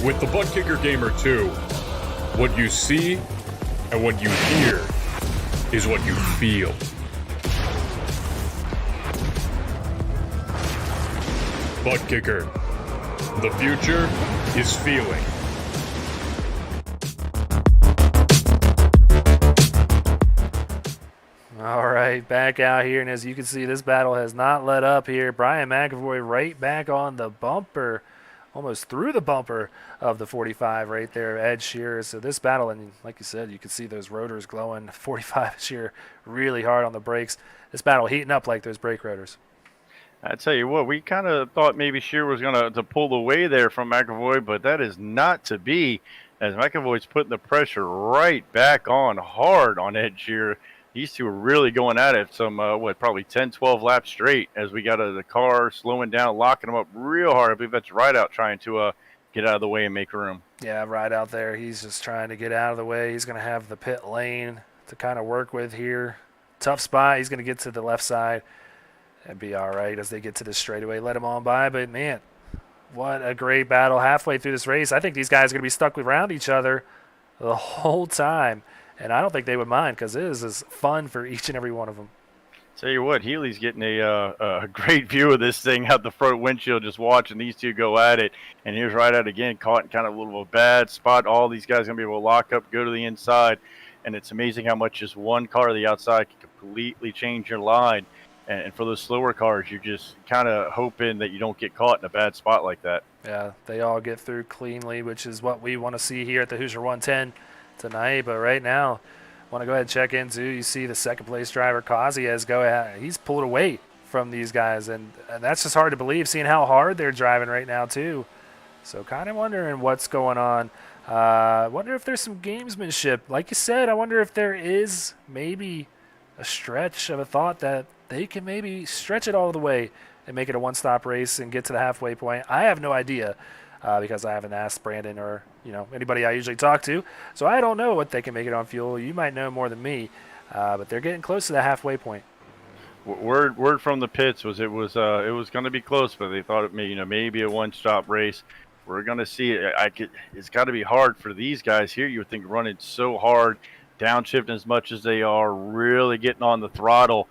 With the Buttkicker Gamer 2, what you see and what you hear is what you feel. Buttkicker, the future is feeling. All right, back out here, and as you can see, this battle has not let up here. Brian McAvoy right back on the bumper, almost through the bumper of the 45 right there, Ed Shearer. So this battle, and like you said, you can see those rotors glowing. 45 Shearer really hard on the brakes. This battle heating up like those brake rotors. I tell you what, we kind of thought maybe Shearer was going to pull away there from McAvoy, but that is not to be, as McAvoy's putting the pressure right back on hard on Ed Shearer. These two are really going at it some, probably 10, 12 laps straight as we got out of the car, slowing down, locking them up real hard. I believe that's Rideout trying to get out of the way and make room. Yeah, Rideout there. He's just trying to get out of the way. He's going to have the pit lane to kind of work with here. Tough spot. He's going to get to the left side. That'd be all right as they get to the straightaway. Let him on by. But, man, what a great battle halfway through this race. I think these guys are going to be stuck around each other the whole time. And I don't think they would mind because it is as fun for each and every one of them. Tell you what, Healy's getting a great view of this thing out the front windshield, just watching these two go at it. And here's Rideout again, caught in kind of a little bad spot. All these guys going to be able to lock up, go to the inside. And it's amazing how much just one car to the outside can completely change your line. And for those slower cars, you're just kind of hoping that you don't get caught in a bad spot like that. Yeah, they all get through cleanly, which is what we want to see here at the Hoosier 110 tonight. But right now, I want to go ahead and check into. You see the second place driver, Kazias, go ahead. He's pulled away from these guys, and that's just hard to believe, seeing how hard they're driving right now, too. So kind of wondering what's going on. Wonder if there's some gamesmanship. Like you said, I wonder if there is maybe a stretch of a thought that they can maybe stretch it all the way and make it a one-stop race and get to the halfway point. I have no idea because I haven't asked Brandon or anybody I usually talk to. So I don't know what they can make it on fuel. You might know more than me, but they're getting close to the halfway point. Word from the pits was it was going to be close, but they thought it maybe a one-stop race. We're going to see it. It's got to be hard for these guys here. You would think running so hard, downshifting as much as they are, really getting on the throttle.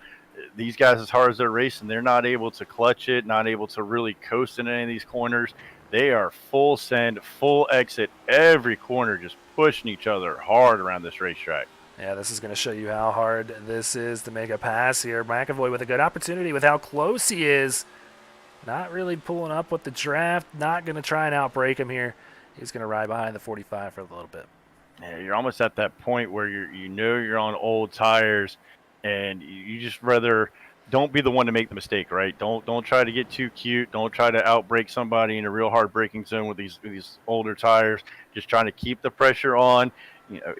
These guys, as hard as they're racing, they're not able to clutch it, not able to really coast in any of these corners. They are full send, full exit, every corner, just pushing each other hard around this racetrack. Yeah, this is going to show you how hard this is to make a pass here. McAvoy with a good opportunity with how close he is. Not really pulling up with the draft. Not going to try and outbrake him here. He's going to ride behind the 45 for a little bit. Yeah, you're almost at that point where you're on old tires, and you just rather don't be the one to make the mistake, right? Don't try to get too cute. Don't try to outbrake somebody in a real hard braking zone with these older tires. Just trying to keep the pressure on.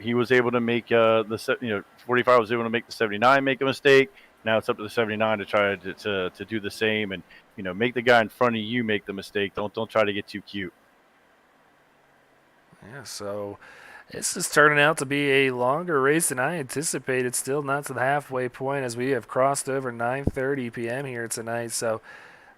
He was able to make 45 was able to make the 79 make a mistake. Now it's up to the 79 to try to do the same and, make the guy in front of you make the mistake. Don't try to get too cute. Yeah, so this is turning out to be a longer race than I anticipated. Still not to the halfway point as we have crossed over 9:30 p.m. here tonight. So,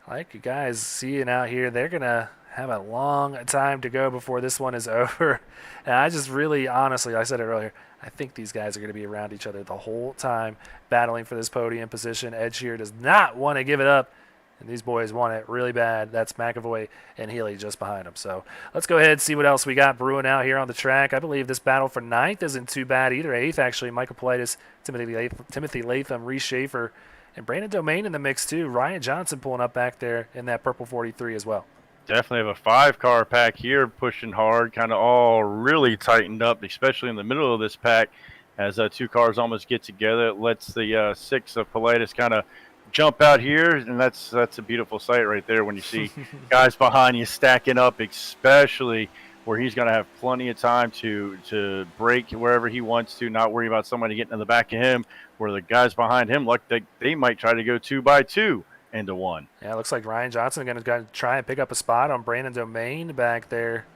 like you guys seeing out here, they're going to have a long time to go before this one is over. And I just really, honestly, I said it earlier, I think these guys are going to be around each other the whole time battling for this podium position. Ed Sheeran does not want to give it up. And these boys want it really bad. That's McAvoy and Healy just behind them. So let's go ahead and see what else we got brewing out here on the track. I believe this battle for 9th isn't too bad either. 8th, actually, Michael Politis, Timothy Latham, Reese Schaefer, and Brandon Domain in the mix, too. Ryan Johnson pulling up back there in that purple 43 as well. Definitely have a 5-car pack here pushing hard, kind of all really tightened up, especially in the middle of this pack as 2 cars almost get together. It lets the 6 of Politis kind of jump out here, and that's a beautiful sight right there when you see guys behind you stacking up, especially where he's going to have plenty of time to break wherever he wants to, not worry about somebody getting in the back of him, where the guys behind him look like they might try to go 2 by 2 into 1. Yeah, it looks like Ryan Johnson going to try and pick up a spot on Brandon Domain back there.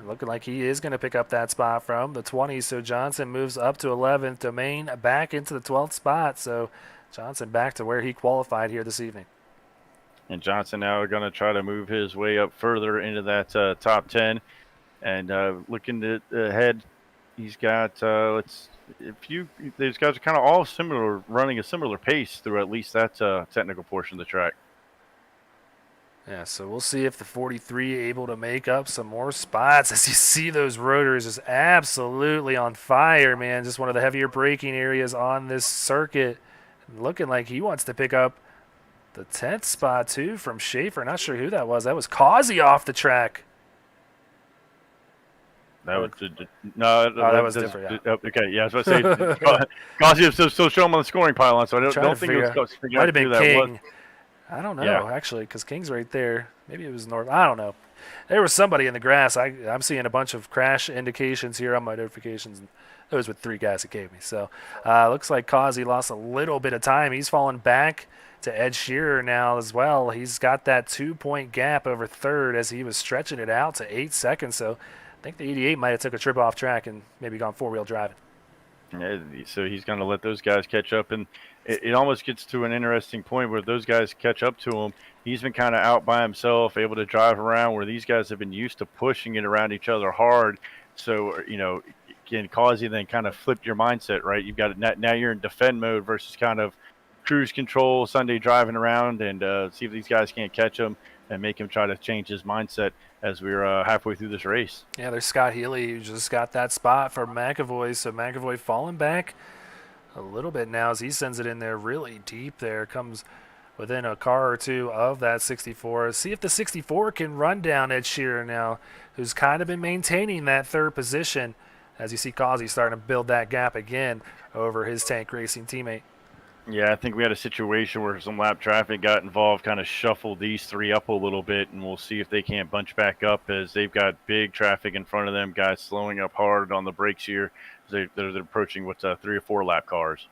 Looking like he is going to pick up that spot from the 20, so Johnson moves up to 11th. Domain back into the 12th spot, so Johnson back to where he qualified here this evening. And Johnson now going to try to move his way up further into that top 10. And looking ahead, he's got, these guys are kind of all similar, running a similar pace through at least that technical portion of the track. Yeah, so we'll see if the 43 able to make up some more spots. As you see those rotors just absolutely on fire, man. Just one of the heavier braking areas on this circuit. Looking like he wants to pick up the 10th spot, too, from Schaefer. Not sure who that was. That was Causey off the track. That was no. That was different. Yeah. Okay, yeah, I was about to say Causey is still showing him on the scoring pylon, so I don't think it was might have been King. I don't know, actually, because King's right there. Maybe it was North. I don't know. There was somebody in the grass. I'm seeing a bunch of crash indications here on my notifications. Those were 3 guys that gave me. So looks like Causey lost a little bit of time. He's fallen back to Ed Shearer now as well. He's got that 2-point gap over third as he was stretching it out to 8 seconds. So I think the 88 might have took a trip off track and maybe gone 4-wheel driving. Yeah, so he's going to let those guys catch up. And it almost gets to an interesting point where those guys catch up to him. He's been kind of out by himself, able to drive around where these guys have been used to pushing it around each other hard. So, can cause you then kind of flip your mindset, right? You've got it now you're in defend mode versus kind of cruise control, Sunday driving around, and see if these guys can't catch him and make him try to change his mindset as we're halfway through this race. Yeah, there's Scott Healy who just got that spot for McAvoy. So McAvoy falling back a little bit now as he sends it in there really deep there. Comes within a car or two of that 64. See if the 64 can run down Ed Shearer now, who's kind of been maintaining that third position. As you see Causey starting to build that gap again over his Tank Racing teammate. Yeah, I think we had a situation where some lap traffic got involved, kind of shuffled these 3 up a little bit, and we'll see if they can't bunch back up as they've got big traffic in front of them, guys slowing up hard on the brakes here. They're approaching 3 or 4 lap cars.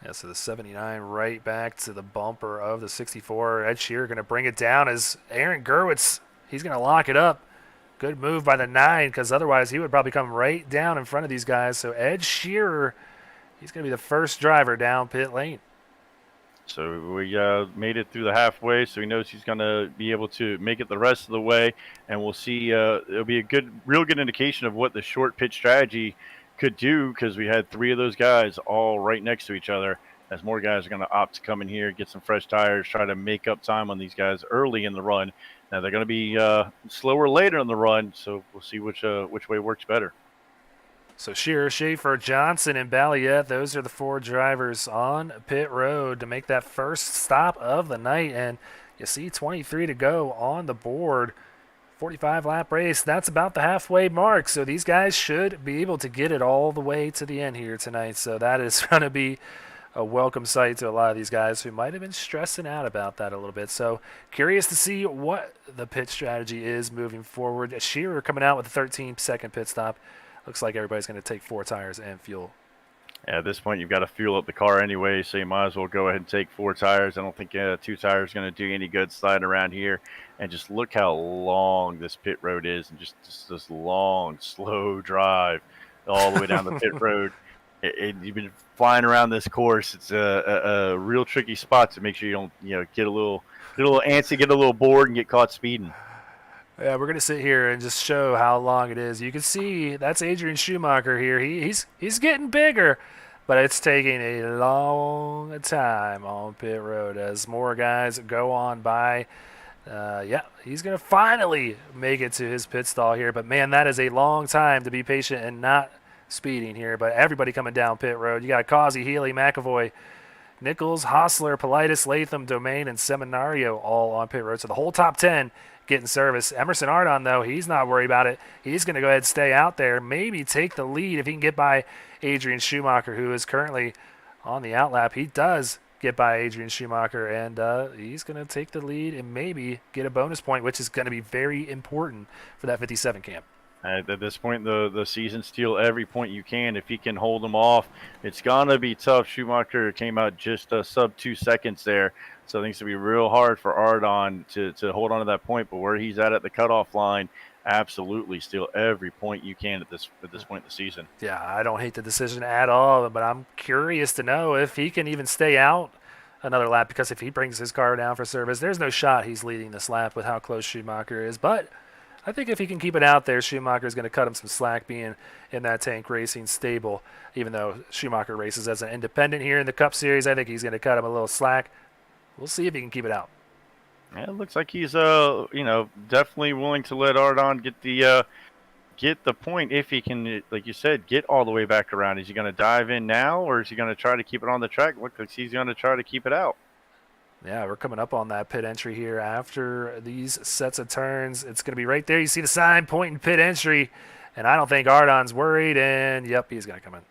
Yeah, so the 79 right back to the bumper of the 64. Ed Shearer going to bring it down as Aaron Gerwitz, he's going to lock it up. Good move by the 9 because otherwise he would probably come right down in front of these guys. So Ed Shearer, he's going to be the first driver down pit lane. So we made it through the halfway, so he knows he's going to be able to make it the rest of the way. And we'll see. It'll be a real good indication of what the short pit strategy could do because we had 3 of those guys all right next to each other. As more guys are going to opt to come in here, get some fresh tires, try to make up time on these guys early in the run. Now they're going to be slower later in the run, so we'll see which way works better. So Shearer, Schaefer, Johnson, and Balliet, those are the 4 drivers on pit road to make that first stop of the night. And you see 23 to go on the board. 45-lap race. That's about the halfway mark. So these guys should be able to get it all the way to the end here tonight. So that is going to be a welcome sight to a lot of these guys who might have been stressing out about that a little bit. So curious to see what the pit strategy is moving forward. Shearer coming out with a 13-second pit stop. Looks like everybody's going to take 4 tires and fuel. At this point, you've got to fuel up the car anyway, so you might as well go ahead and take 4 tires. I don't think 2 tires is going to do you any good sliding around here. And just look how long this pit road is, and just this long, slow drive all the way down the pit road. You've been flying around this course. It's a real tricky spot to make sure you don't get a little antsy, get a little bored, and get caught speeding. Yeah, we're gonna sit here and just show how long it is. You can see that's Adrian Schumacher here. He's getting bigger, but it's taking a long time on pit road as more guys go on by. Yeah, he's gonna finally make it to his pit stall here. But man, that is a long time to be patient and not speeding here. But everybody coming down pit road. You got Causey, Healy, McAvoy, Nichols, Hostler, Politis, Latham, Domain, and Seminario all on pit road. So the whole top 10 getting service. Emerson Ardon, though, he's not worried about it. He's going to go ahead and stay out there, maybe take the lead if he can get by Adrian Schumacher, who is currently on the outlap. He does get by Adrian Schumacher, and he's going to take the lead and maybe get a bonus point, which is going to be very important for that 57 camp. At this point, the season, steal every point you can. If he can hold them off, it's going to be tough. Schumacher came out just sub 2 seconds there. So I think it's going to be real hard for Ardon to hold on to that point. But where he's at the cutoff line, absolutely steal every point you can at this point in the season. Yeah, I don't hate the decision at all, but I'm curious to know if he can even stay out another lap, because if he brings his car down for service, there's no shot he's leading this lap with how close Schumacher is. But I think if he can keep it out there, Schumacher is going to cut him some slack being in that Tank Racing stable. Even though Schumacher races as an independent here in the Cup Series, I think he's going to cut him a little slack. We'll see if he can keep it out. Yeah, it looks like he's definitely willing to let Ardon get the point if he can, like you said, get all the way back around. Is he going to dive in now, or is he going to try to keep it on the track? Looks like he's going to try to keep it out. Yeah, we're coming up on that pit entry here after these sets of turns. It's going to be right there. You see the sign pointing pit entry, and I don't think Ardon's worried, and yep, he's going to come in.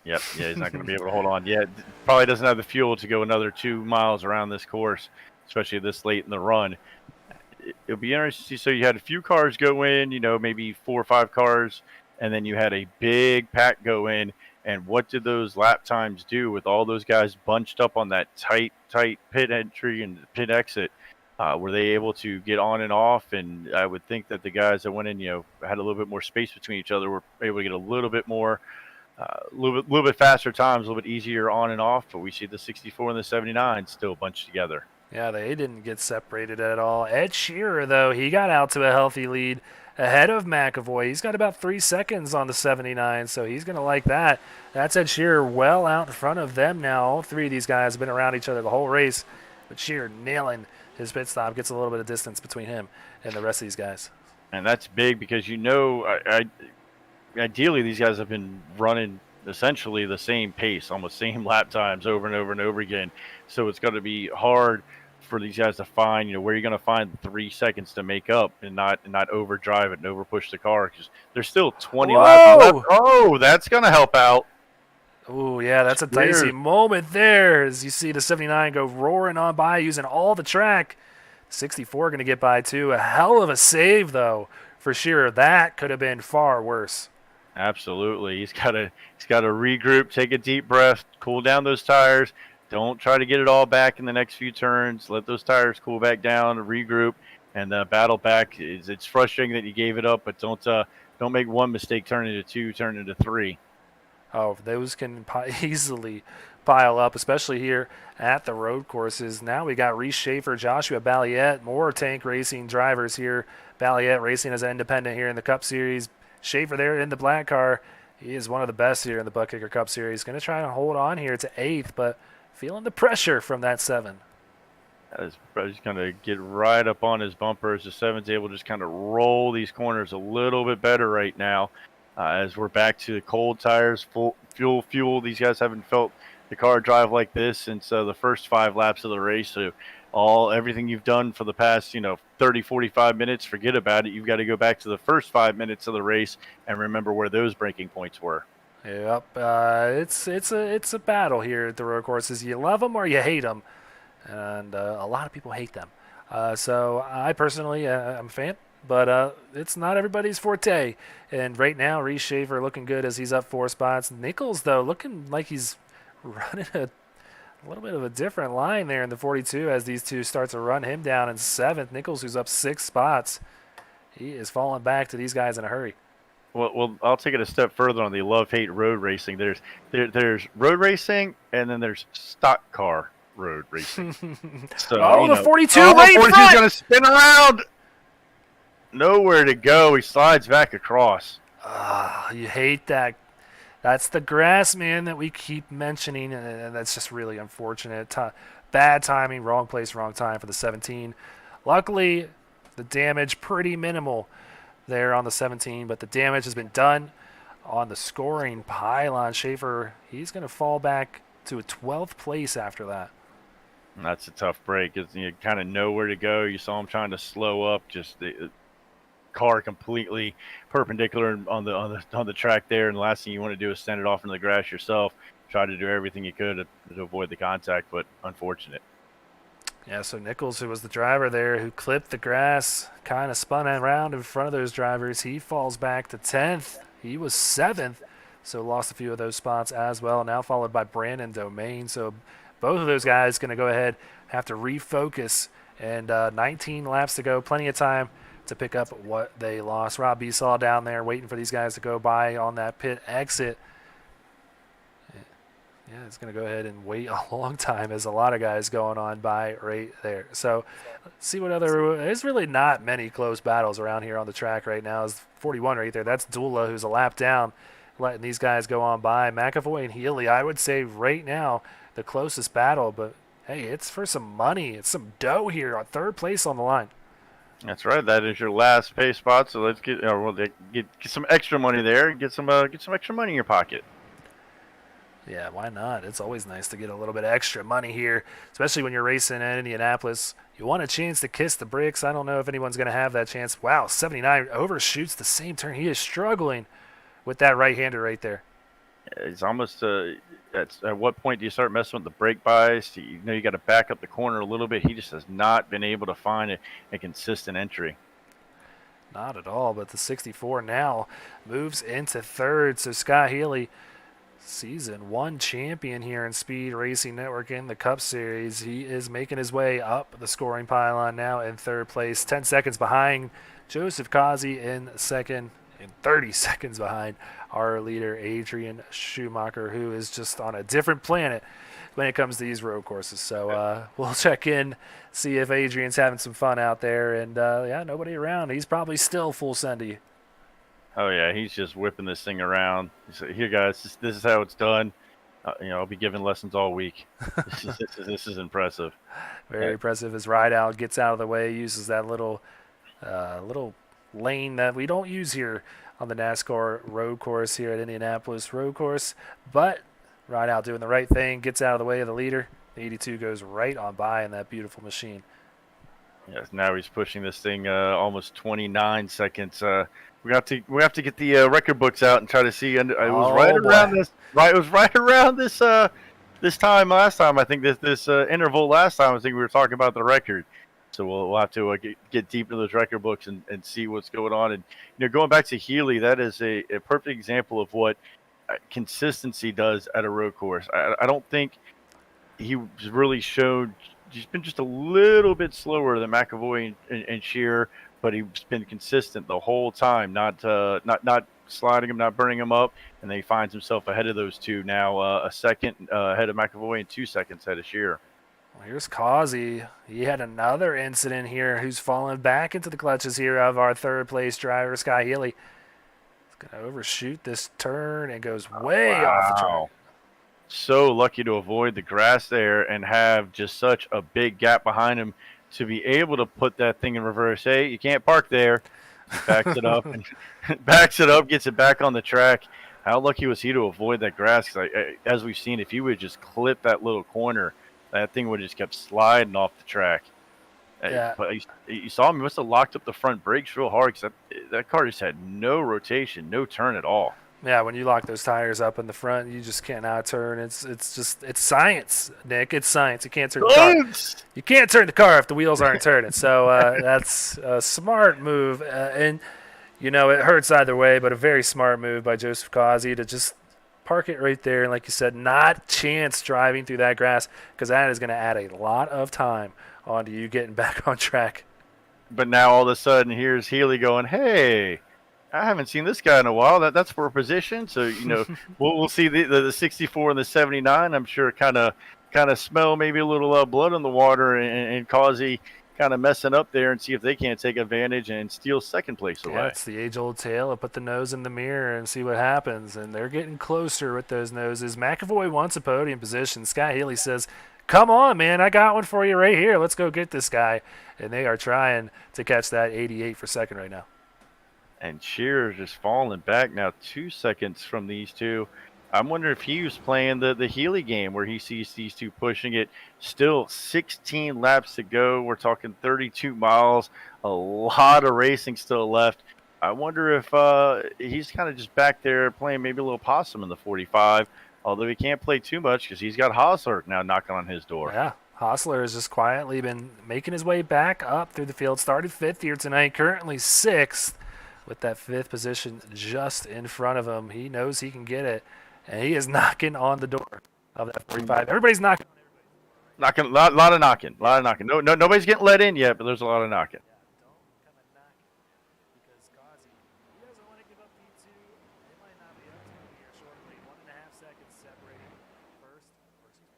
Yep, yeah, he's not going to be able to hold on. Yeah, probably doesn't have the fuel to go another 2 miles around this course, especially this late in the run. It'll be interesting to see. So you had a few cars go in, maybe 4 or 5 cars, and then you had a big pack go in. And what did those lap times do with all those guys bunched up on that tight pit entry and pit exit? Were they able to get on and off? And I would think that the guys that went in, had a little bit more space between each other, were able to get a little bit more, a little bit faster times, a little bit easier on and off. But we see the 64 and the 79 still bunched together. Yeah, they didn't get separated at all. Ed Shearer, though, he got out to a healthy lead ahead of McAvoy. He's got about 3 seconds on the 79, so he's going to like that. That's Ed Shearer well out in front of them now. All 3 of these guys have been around each other the whole race, but Shearer nailing his pit stop, gets a little bit of distance between him and the rest of these guys. And that's big because, ideally these guys have been running essentially the same pace, almost same lap times over and over and over again. So it's going to be hard for these guys to find, where you're going to find 3 seconds to make up and not overdrive it and overpush the car, because there's still 20 laps left. Oh, that's going to help out. Oh, yeah, that's a dicey moment there as you see the 79 go roaring on by using all the track. 64 going to get by too. A hell of a save, though, for Shearer. That could have been far worse. Absolutely. He's got to regroup, take a deep breath, cool down those tires. Don't try to get it all back in the next few turns. Let those tires cool back down, regroup, and battle back. It's frustrating that you gave it up, but don't make one mistake turn into 2, turn into 3. Oh, those can easily pile up, especially here at the road courses. Now we got Reese Schaefer, Joshua Balliet, more Tank Racing drivers here. Balliet racing as an independent here in the Cup Series. Schaefer there in the black car. He is one of the best here in the Buttkicker Cup Series. Going to try and hold on here to 8th, but feeling the pressure from that 7. He's going to get right up on his bumper as the 7's able to just kind of roll these corners a little bit better right now. As we're back to the cold tires, full fuel. These guys haven't felt the car drive like this since the first 5 laps of the race. So everything you've done for the past 30, 45 minutes, forget about it. You've got to go back to the first 5 minutes of the race and remember where those braking points were. Yep, it's a battle here at the road courses. You love them or you hate them, and a lot of people hate them. So I personally am a fan. but it's not everybody's forte. And right now, Reese Schaefer looking good as he's up 4 spots. Nichols, though, looking like he's running a little bit of a different line there in the 42 as these two start to run him down in 7th. Nichols, who's up 6 spots, he is falling back to these guys in a hurry. Well, I'll take it a step further on the love-hate road racing. There's road racing, and then there's stock car road racing. So, the 42 right in front! 42's going to spin around! Nowhere to go. He slides back across. You hate that. That's the grass, man, that we keep mentioning, and that's just really unfortunate. Bad timing, wrong place, wrong time for the 17. Luckily, the damage pretty minimal there on the 17, but the damage has been done on the scoring pylon. Schaefer, he's going to fall back to a 12th place after that. And that's a tough break. You kind of know where to go. You saw him trying to slow up, just the car completely perpendicular on the track there, and the last thing you want to do is send it off into the grass yourself. Try to do everything you could to avoid the contact, but unfortunate. Yeah, so Nichols, who was the driver there, who clipped the grass, kind of spun around in front of those drivers. He falls back to 10th. He was 7th, so lost a few of those spots as well. Now followed by Brandon Domain. So both of those guys going to go ahead, have to refocus, and 19 laps to go. Plenty of time to pick up what they lost. Rob Besaw down there waiting for these guys to go by on that pit exit. Yeah, it's going to go ahead and wait a long time as a lot of guys going on by right there. So let's see what other – there's really not many close battles around here on the track right now. It's 41 right there. That's Dula, who's a lap down, letting these guys go on by. McAvoy and Healy, I would say right now the closest battle. But, hey, it's for some money. It's some dough here on 3rd place on the line. That's right. That is your last pay spot. So let's get some extra money there. Get some extra money in your pocket. Yeah, why not? It's always nice to get a little bit of extra money here, especially when you're racing in Indianapolis. You want a chance to kiss the bricks. I don't know if anyone's going to have that chance. Wow, 79 overshoots the same turn. He is struggling with that right-hander right there. It's almost at what point do you start messing with the brake bias? You know you got to back up the corner a little bit. He just has not been able to find a consistent entry. Not at all, but the 64 now moves into 3rd. So Scott Healy, Season 1 champion here in Speed Racing Network in the Cup Series. He is making his way up the scoring pylon now in 3rd place, 10 seconds behind Joseph Kazi in 2nd, and 30 seconds behind our leader, Adrian Schumacher, who is just on a different planet when it comes to these road courses. So we'll check in, see if Adrian's having some fun out there. And, yeah, nobody around. He's probably still full send to you. Oh, yeah, he's just whipping this thing around. He said, here, guys, this is how it's done. I'll be giving lessons all week. This is impressive. Very impressive. His ride out gets out of the way, uses that little lane that we don't use here on the NASCAR road course here at Indianapolis road course. But ride out doing the right thing, gets out of the way of the leader. The 82 goes right on by in that beautiful machine. Yes, now he's pushing this thing almost 29 seconds. We have to get the record books out and try to see. And it was right around this time last time. I think this interval last time. I think we were talking about the record. So we'll have to get deep into those record books and see what's going on. And going back to Healy, that is a perfect example of what consistency does at a road course. I don't think he really showed. He's been just a little bit slower than McAvoy and Shearer, but he's been consistent the whole time, not sliding him, not burning him up, and then he finds himself ahead of those two now, a second ahead of McAvoy and 2 seconds ahead of Shearer. Well, here's Causey. He had another incident here who's fallen back into the clutches here of our 3rd place driver, Sky Healy. He's going to overshoot this turn and goes way off the track. So lucky to avoid the grass there and have just such a big gap behind him to be able to put that thing in reverse. Hey, you can't park there. He backs it up and gets it back on the track. How lucky was he to avoid that grass? Because as we've seen, if he would just clip that little corner, that thing would have just kept sliding off the track. Yeah. But you saw him. He must have locked up the front brakes real hard because that car just had no rotation, no turn at all. Yeah, when you lock those tires up in the front, you just cannot turn. It's science, Nick. It's science. You can't turn the car. You can't turn the car if the wheels aren't turning. So that's a smart move, and it hurts either way. But a very smart move by Joseph Causey to just park it right there, and like you said, not chance driving through that grass, because that is going to add a lot of time onto you getting back on track. But now all of a sudden, here's Healy going, "Hey, I haven't seen this guy in a while. That's for a position." So we'll see the 64 and the 79. I'm sure kind of smell maybe a little blood in the water, and Causey kind of messing up there, and see if they can't take advantage and steal second place away. Yeah, it's the age-old tale of put the nose in the mirror and see what happens, and they're getting closer with those noses. McAvoy wants a podium position. Scott Haley says, "Come on, man, I got one for you right here. Let's go get this guy." And they are trying to catch that 88 for second right now. And Shearer's just falling back now 2 seconds from these two. I'm wondering if he was playing the Healy game where he sees these two pushing it. Still 16 laps to go. We're talking 32 miles. A lot of racing still left. I wonder if he's kind of just back there playing maybe a little possum in the 45, although he can't play too much because he's got Hosler now knocking on his door. Yeah, Hosler has just quietly been making his way back up through the field. Started 5th here tonight, currently 6th with that 5th position just in front of him. He knows he can get it. And he is knocking on the door of that 45. Everybody's knocking. Knocking, lot of knocking. No, nobody's getting let in yet, but there's a lot of knocking. Yeah, don't come and knock because Causey, he doesn't want to give up P2. They might not be up to him here shortly. 1.5 seconds separating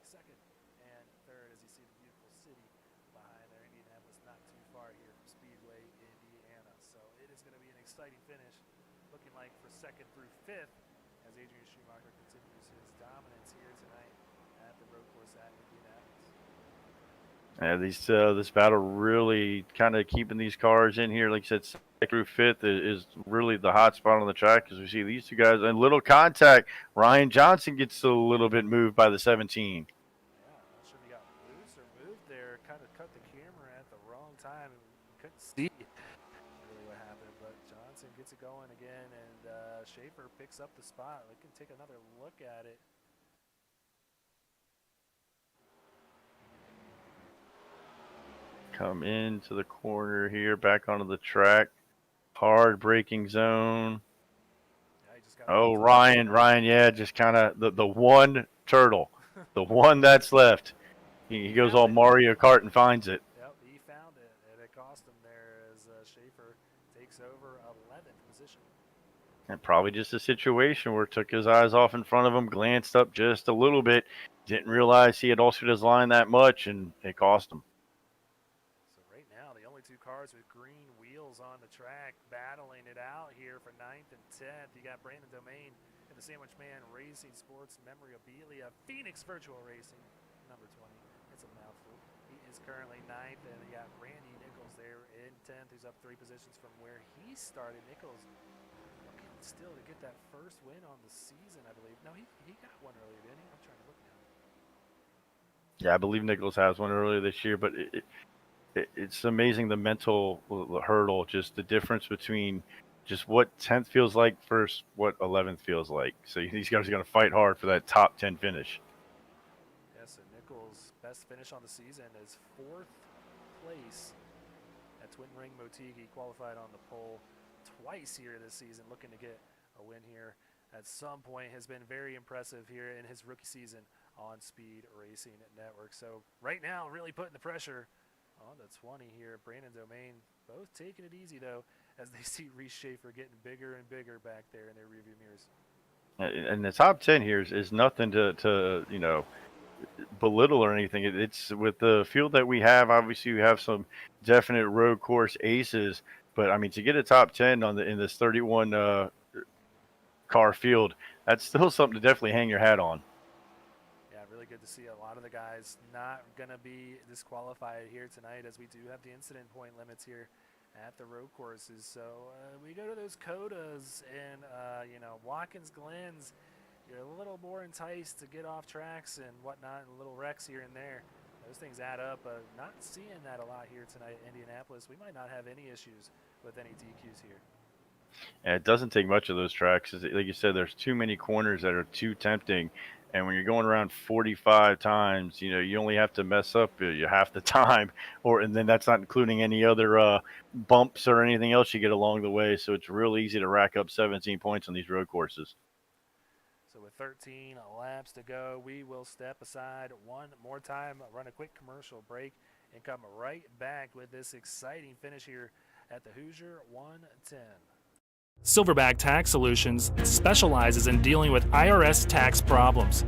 second and third as you see the beautiful city behind there. Indianapolis not too far here from Speedway, Indiana. So it is going to be an exciting finish. Looking like for second through 5th. As Adrian Schumacher continues his dominance here tonight at the road course at Indianapolis. Yeah, this battle really kind of keeping these cars in here. Like I said, second through 5th is really the hot spot on the track because we see these two guys and little contact. Ryan Johnson gets a little bit moved by the 17. Yeah, I'm not sure if he got loose or moved there. Kind of cut the camera at the wrong time. We couldn't see really what happened, but Johnson gets it going again, and Schaefer picks up the spot. We can take another look at it. Come into the corner here, back onto the track. Hard braking zone. Oh, Ryan, yeah, just kind of the one turtle, the one that's left. He goes all Mario Kart and finds it. Yep, he found it, and it cost him there as Schaefer takes over 11th position. And probably just a situation where took his eyes off in front of him, glanced up just a little bit, didn't realize he had altered his line that much, and it cost him. So right now, the only two cars with green wheels on the track battling it out here for 9th and 10th. You got Brandon Domain and the Sandwich Man Racing Sports Memorabilia Phoenix Virtual Racing, number 20. It's a mouthful. He is currently 9th, and you got Randy Nichols there in 10th, who's up 3 positions from where he started. Nichols looking still to get that first win on the season, I believe. No, he got one earlier, didn't he? I'm trying to look now. Yeah, I believe Nichols has one earlier this year, but it's amazing the mental hurdle, just the difference between just what 10th feels like versus what 11th feels like. So these guys are going to fight hard for that top 10 finish. Yes, and Nichols' best finish on the season is 4th place at Twin Ring Motegi. Qualified on the pole twice here this season, looking to get a win here at some point. Has been very impressive here in his rookie season on Speed Racing Network. So right now, really putting the pressure on the 20 here. Brandon Domain both taking it easy, though, as they see Reese Schaefer getting bigger and bigger back there in their rearview mirrors. And the top 10 here is nothing to belittle or anything. It's with the field that we have. Obviously, we have some definite road course aces, but I mean, to get a top 10 in this 31 car field, that's still something to definitely hang your hat on. Really good to see a lot of the guys not going to be disqualified here tonight, as we do have the incident point limits here at the road courses. So we go to those codas and, Watkins Glens, you're a little more enticed to get off tracks and whatnot, and little wrecks here and there. Those things add up. Not seeing that a lot here tonight in Indianapolis. We might not have any issues with any DQs here. And it doesn't take much of those tracks. Like you said, there's too many corners that are too tempting. And when you're going around 45 times, you only have to mess up half the time, and then that's not including any other bumps or anything else you get along the way. So it's real easy to rack up 17 points on these road courses. So with 13 laps to go, we will step aside one more time, run a quick commercial break, and come right back with this exciting finish here at the Hoosier 110. Silverback Tax Solutions specializes in dealing with IRS tax problems.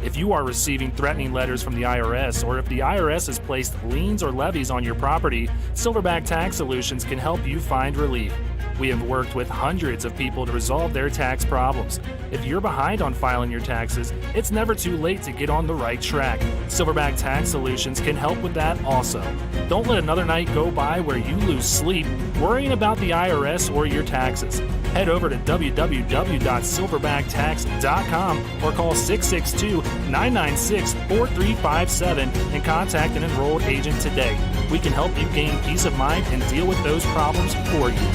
If you are receiving threatening letters from the IRS, or if the IRS has placed liens or levies on your property, Silverback Tax Solutions can help you find relief. We have worked with hundreds of people to resolve their tax problems. If you're behind on filing your taxes, it's never too late to get on the right track. Silverback Tax Solutions can help with that also. Don't let another night go by where you lose sleep worrying about the IRS or your taxes. Head over to www.silverbacktacks.com or call 662-996-4357 and contact an enrolled agent today. We can help you gain peace of mind and deal with those problems for you.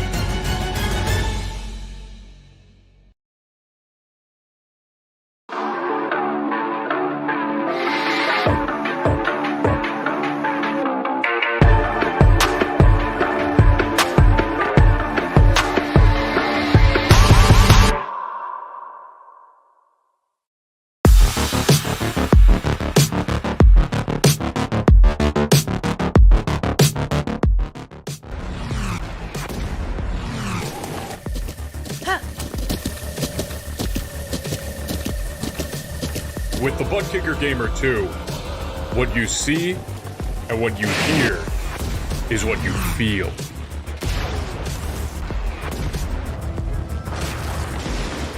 With the Buttkicker Gamer 2, what you see and what you hear is what you feel.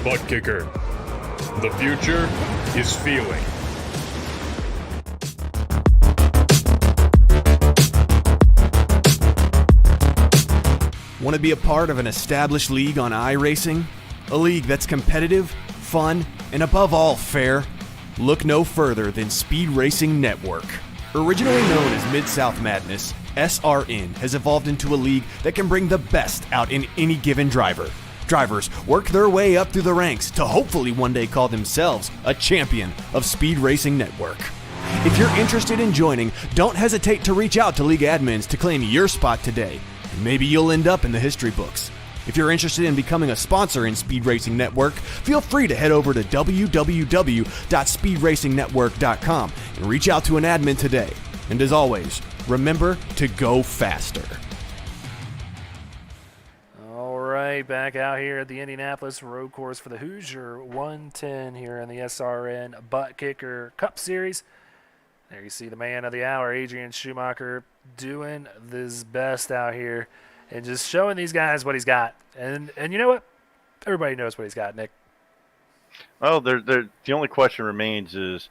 Buttkicker, the future is feeling. Want to be a part of an established league on iRacing? A league that's competitive, fun, and above all fair? Look no further than Speed Racing Network. Originally known as Mid-South Madness, SRN has evolved into a league that can bring the best out in any given driver. Drivers work their way up through the ranks to hopefully one day call themselves a champion of Speed Racing Network. If you're interested in joining, don't hesitate to reach out to league admins to claim your spot today, and maybe you'll end up in the history books. If you're interested in becoming a sponsor in Speed Racing Network, feel free to head over to www.speedracingnetwork.com and reach out to an admin today. And as always, remember to go faster. All right, back out here at the Indianapolis road course for the Hoosier 110 here in the SRN Buttkicker Cup Series. There you see the man of the hour, Adrian Schumacher, doing his best out here and just showing these guys what he's got. And you know what? Everybody knows what he's got, Nick. Well, the only question remains is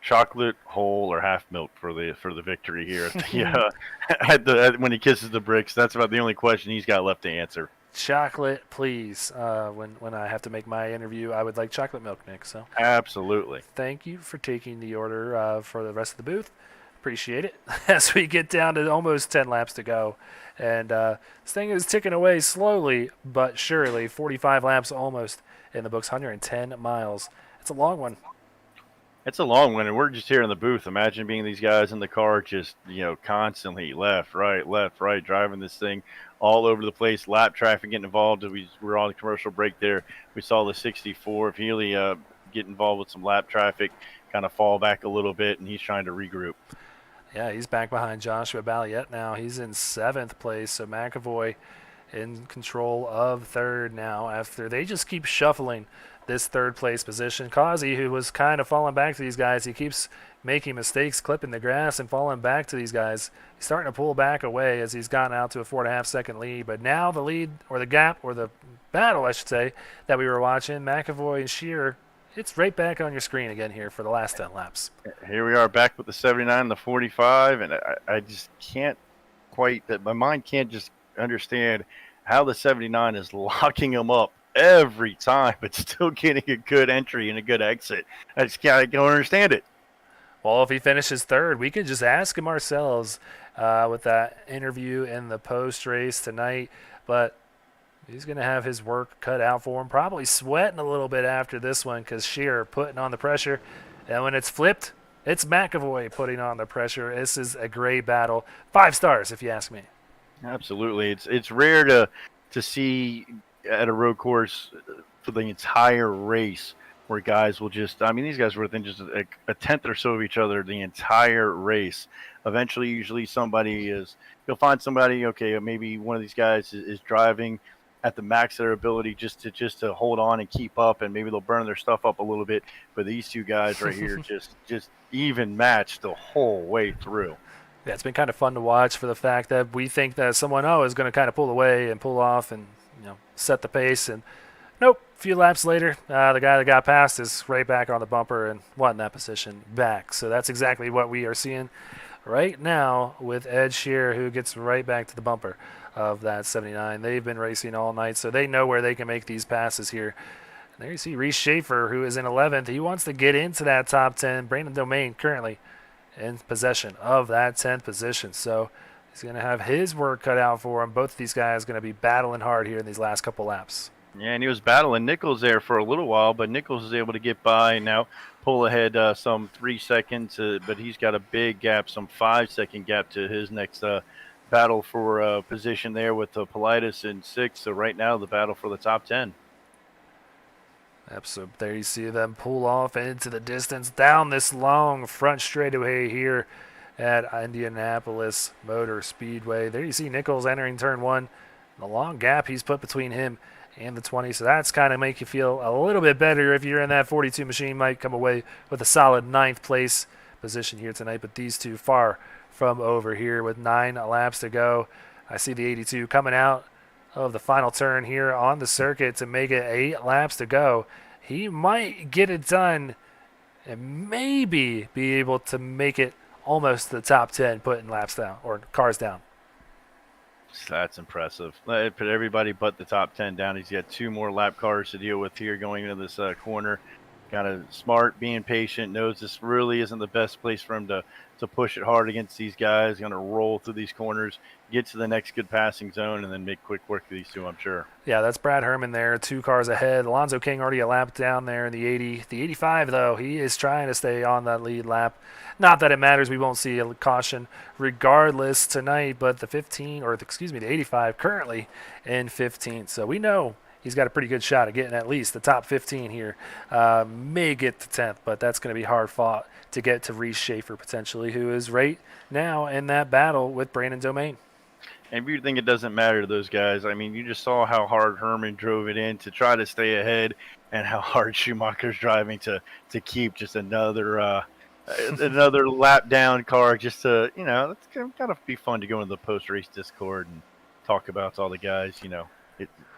chocolate, whole, or half milk for the victory here when he kisses the bricks. That's about the only question he's got left to answer. Chocolate, please. When I have to make my interview, I would like chocolate milk, Nick. So absolutely. Thank you for taking the order for the rest of the booth. Appreciate it. As we get down to almost 10 laps to go. And this thing is ticking away slowly but surely. 45 laps almost in the books, 110 miles. It's a long one. It's a long one, and we're just here in the booth. Imagine being these guys in the car just, constantly left, right, driving this thing all over the place. Lap traffic getting involved. We're on the commercial break there. We saw the 64 of Healy get involved with some lap traffic, kind of fall back a little bit, and he's trying to regroup. Yeah, he's back behind Joshua Balliet now. He's in 7th place, so McAvoy in control of 3rd now after they just keep shuffling this 3rd place position. Causey, who was kind of falling back to these guys, he keeps making mistakes, clipping the grass and falling back to these guys. He's starting to pull back away as he's gotten out to a 4.5-second lead. But now the lead, or the gap, or the battle, I should say, that we were watching, McAvoy and Shearer, it's right back on your screen again here for the last 10 laps. Here we are back with the 79 and the 45, and I just can't quite, my mind can't just understand how the 79 is locking them up every time, but still getting a good entry and a good exit. I don't understand it. Well, if he finishes 3rd, we could just ask him ourselves with that interview in the post-race tonight. But He's going to have his work cut out for him. Probably sweating a little bit after this one because Shearer putting on the pressure. And when it's flipped, it's McAvoy putting on the pressure. This is a great battle. 5 stars, if you ask me. Absolutely. It's rare to see at a road course for the entire race where guys will just, I mean, these guys were within just a tenth or so of each other the entire race. Eventually, usually you'll find somebody, okay, maybe one of these guys is driving at the max of their ability just to hold on and keep up, and maybe they'll burn their stuff up a little bit. But these two guys right here just even matched the whole way through. Yeah, it's been kind of fun to watch for the fact that we think that someone is going to kind of pull away and pull off and set the pace, and nope. A few laps later, the guy that got past is right back on the bumper and won that position back. So that's exactly what we are seeing right now with Ed Shearer, who gets right back to the bumper of that 79. They've been racing all night, so they know where they can make these passes here. And there you see Reese Schaefer, who is in 11th. He wants to get into that top 10. Brandon Domain currently in possession of that 10th position. So he's going to have his work cut out for him. Both of these guys going to be battling hard here in these last couple laps. Yeah, and he was battling Nichols there for a little while, but Nichols is able to get by and now pull ahead some 3 seconds, but he's got a big gap, some 5-second gap to his next battle for position there with Politis in 6th. So right now the battle for the top 10. So there you see them pull off into the distance down this long front straightaway here at Indianapolis Motor Speedway. There you see Nichols entering turn 1. The long gap he's put between him and the 20. So that's kind of make you feel a little bit better if you're in that 42 machine. Might come away with a solid 9th place position here tonight. But these two far from over here with 9 laps to go. I see the 82 coming out of the final turn here on the circuit to make it 8 laps to go. He might get it done and maybe be able to make it almost to the top 10, putting laps down or cars down. That's impressive. Put everybody but the top 10 down. He's got 2 more lap cars to deal with here going into this corner. Kind of smart, being patient, knows this really isn't the best place for him to push it hard against these guys. Going to roll through these corners, get to the next good passing zone, and then make quick work of these two, I'm sure. Yeah, that's Brad Herman there, 2 cars ahead. Alonzo King already a lap down there in the 80. The 85, though, he is trying to stay on that lead lap. Not that it matters. We won't see a caution regardless tonight, but the 85 currently in 15th. So we know he's got a pretty good shot at getting at least the top 15 here. May get to 10th, but that's going to be hard fought to get to Reese Schaefer potentially, who is right now in that battle with Brandon Domain. And if you think it doesn't matter to those guys, I mean, you just saw how hard Herman drove it in to try to stay ahead and how hard Schumacher's driving to keep just another lap down car just to, it's kind of be fun to go into the post-race Discord and talk about all the guys,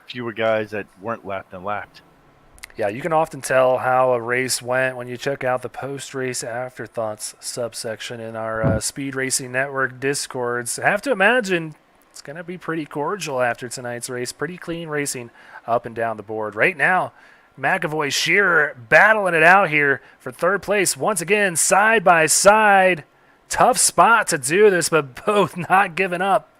fewer guys that weren't lapped than lapped. Yeah, you can often tell how a race went when you check out the post-race afterthoughts subsection in our Speed Racing Network Discords. I have to imagine it's going to be pretty cordial after tonight's race. Pretty clean racing up and down the board. Right now, McAvoy, Shearer battling it out here for 3rd place. Once again, side by side. Tough spot to do this, but both not giving up.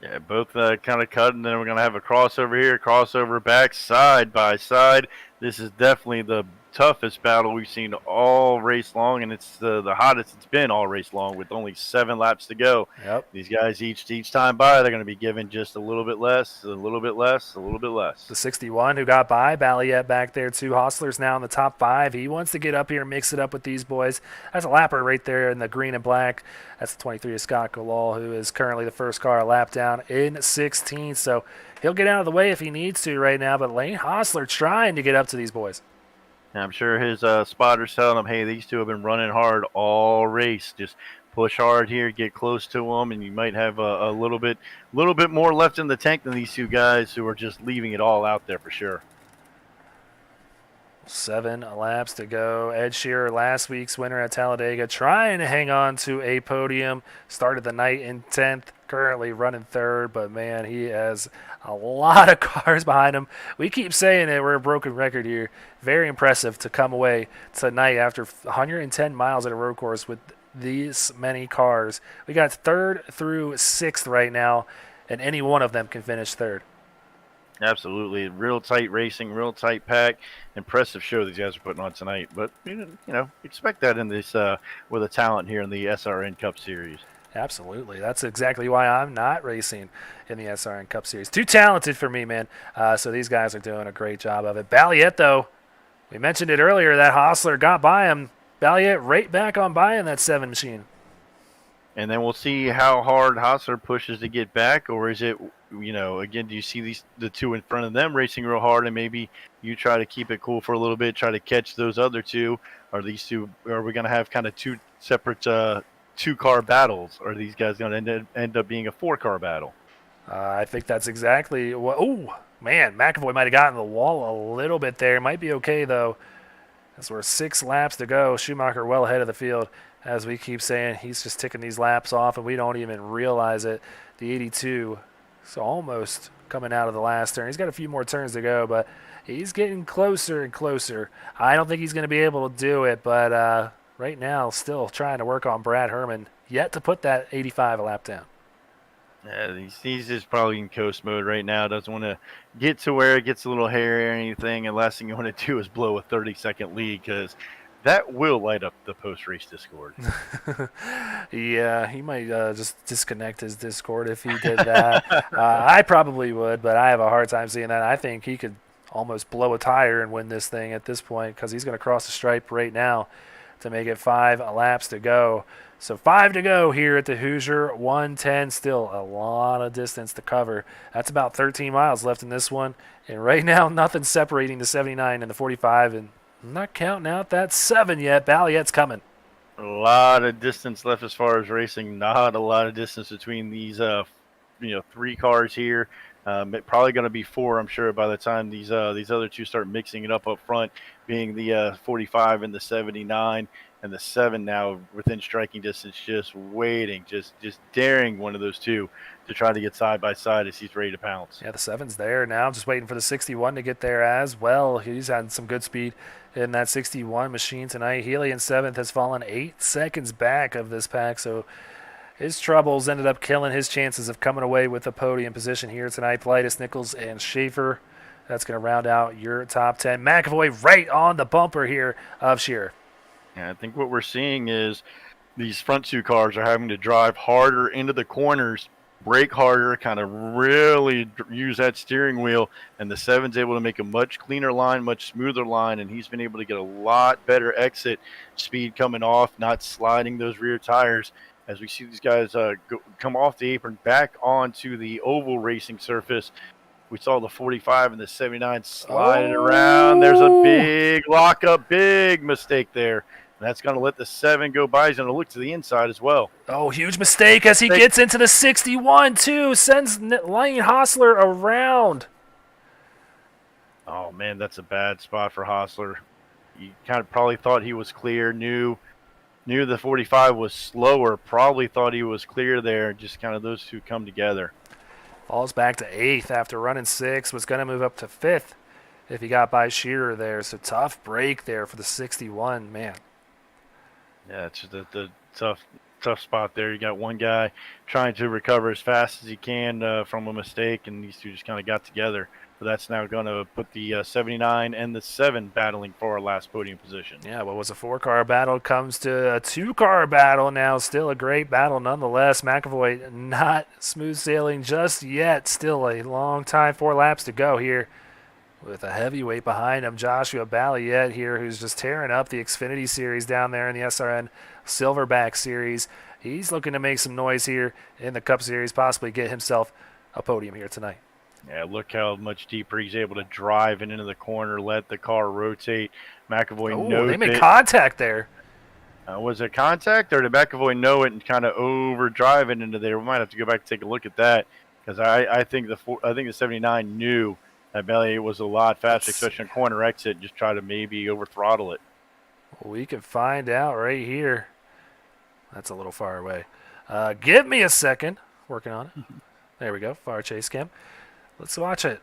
Yeah, both kind of cut, and then we're going to have a crossover here, crossover back, side by side. This is definitely the toughest battle we've seen all race long, and it's the hottest it's been all race long with only 7 laps to go. Yep. These guys, each time by, they're going to be given just a little bit less, a little bit less, a little bit less. The 61 who got by, Balliet back there too. Hostler's now in the top 5. He wants to get up here and mix it up with these boys. That's a lapper right there in the green and black. That's the 23 of Scott Galal, who is currently the first car a lap down in 16th. So he'll get out of the way if he needs to right now, but Lane Hostler trying to get up to these boys. And I'm sure his spotters telling him, hey, these two have been running hard all race. Just push hard here, get close to them, and you might have a little bit more left in the tank than these two guys who are just leaving it all out there for sure. 7 laps to go. Ed Shearer, last week's winner at Talladega, trying to hang on to a podium. Started the night in 10th, currently running 3rd, but man, he has a lot of cars behind him. We keep saying it, we're a broken record here. Very impressive to come away tonight after 110 miles at a road course with these many cars. We got 3rd through 6th right now, and any one of them can finish 3rd. Absolutely, real tight racing, real tight pack. Impressive show these guys are putting on tonight. But expect that in this with a talent here in the SRN Cup Series. Absolutely. That's exactly why I'm not racing in the SRN Cup Series. Too talented for me, man. So these guys are doing a great job of it. Balliet, though, we mentioned it earlier, that Hostler got by him. Balliet right back on by in that 7 machine. And then we'll see how hard Hostler pushes to get back, or is it, again, do you see the two in front of them racing real hard, and maybe you try to keep it cool for a little bit, try to catch those other two? Are we going to have kind of two separate two-car battles? Or are these guys going to end up being a 4-car battle? I think that's exactly what. Oh, man, McAvoy might have gotten the wall a little bit there. Might be okay, though, as we're 6 laps to go. Schumacher well ahead of the field. As we keep saying, he's just ticking these laps off, and we don't even realize it. The 82 is almost coming out of the last turn. He's got a few more turns to go, but he's getting closer and closer. I don't think he's going to be able to do it, but right now still trying to work on Brad Herman, yet to put that 85 a lap down. Yeah, he's just probably in coast mode right now. Doesn't want to get to where it gets a little hairy or anything, and last thing you want to do is blow a 30-second lead, because that will light up the post-race Discord. Yeah, he might just disconnect his Discord if he did that. I probably would, but I have a hard time seeing that. I think he could almost blow a tire and win this thing at this point, because he's going to cross the stripe right now to make it 5 laps to go. So 5 to go here at the Hoosier 110. Still a lot of distance to cover. That's about 13 miles left in this one. And right now, nothing separating the 79 and the 45, and I'm not counting out that 7 yet. Balliet's coming. A lot of distance left as far as racing. Not a lot of distance between these, 3 cars here. Probably going to be 4, I'm sure, by the time these other two start mixing it up front, being the 45 and the 79, and the 7 now within striking distance, just waiting, just daring one of those two to try to get side by side as he's ready to pounce. Yeah, the 7's there now. Just waiting for the 61 to get there as well. He's had some good speed in that 61 machine tonight. Healy in 7th has fallen 8 seconds back of this pack, so his troubles ended up killing his chances of coming away with a podium position here tonight. Politis, Nichols, and Schaefer. That's going to round out your top 10. McAvoy right on the bumper here of Shearer. Yeah, I think what we're seeing is these front 2 cars are having to drive harder into the corners, brake harder, kind of really use that steering wheel, and the 7's able to make a much cleaner line, much smoother line, and he's been able to get a lot better exit speed coming off, not sliding those rear tires. As we see these guys come off the apron back onto the oval racing surface, we saw the 45 and the 79 sliding around. There's a big lockup, big mistake there. And that's going to let the 7 go by. He's going to look to the inside as well. Oh, huge mistake as he gets into the 61, too. Sends Lane Hostler around. Oh, man, that's a bad spot for Hostler. He kind of probably thought he was clear, knew the 45 was slower, probably thought he was clear there. Just kind of those two come together. Falls back to 8th after running 6. Was going to move up to 5th if he got by Shearer there. So tough break there for the 61, man. Yeah, it's just the tough spot there. You got one guy trying to recover as fast as he can from a mistake, and these two just kind of got together. But that's now going to put the 79 and the 7 battling for our last podium position. Yeah, what was a 4-car battle comes to a 2-car battle now. Still a great battle nonetheless. McAvoy not smooth sailing just yet. Still a long time, 4 laps to go here with a heavyweight behind him, Joshua Balliet here, who's just tearing up the Xfinity Series down there in the SRN Silverback Series. He's looking to make some noise here in the Cup Series, possibly get himself a podium here tonight. Yeah, look how much deeper he's able to drive and into the corner, let the car rotate. McAvoy knows they made contact there. Was it contact, or did McAvoy know it and kind of overdrive it into there? We might have to go back and take a look at that, because I think the 79 knew that Balliet was a lot faster, especially on corner exit, just try to maybe over throttle it. We can find out right here. That's a little far away. Give me a second. Working on it. There we go. Fire chase cam. Let's watch it.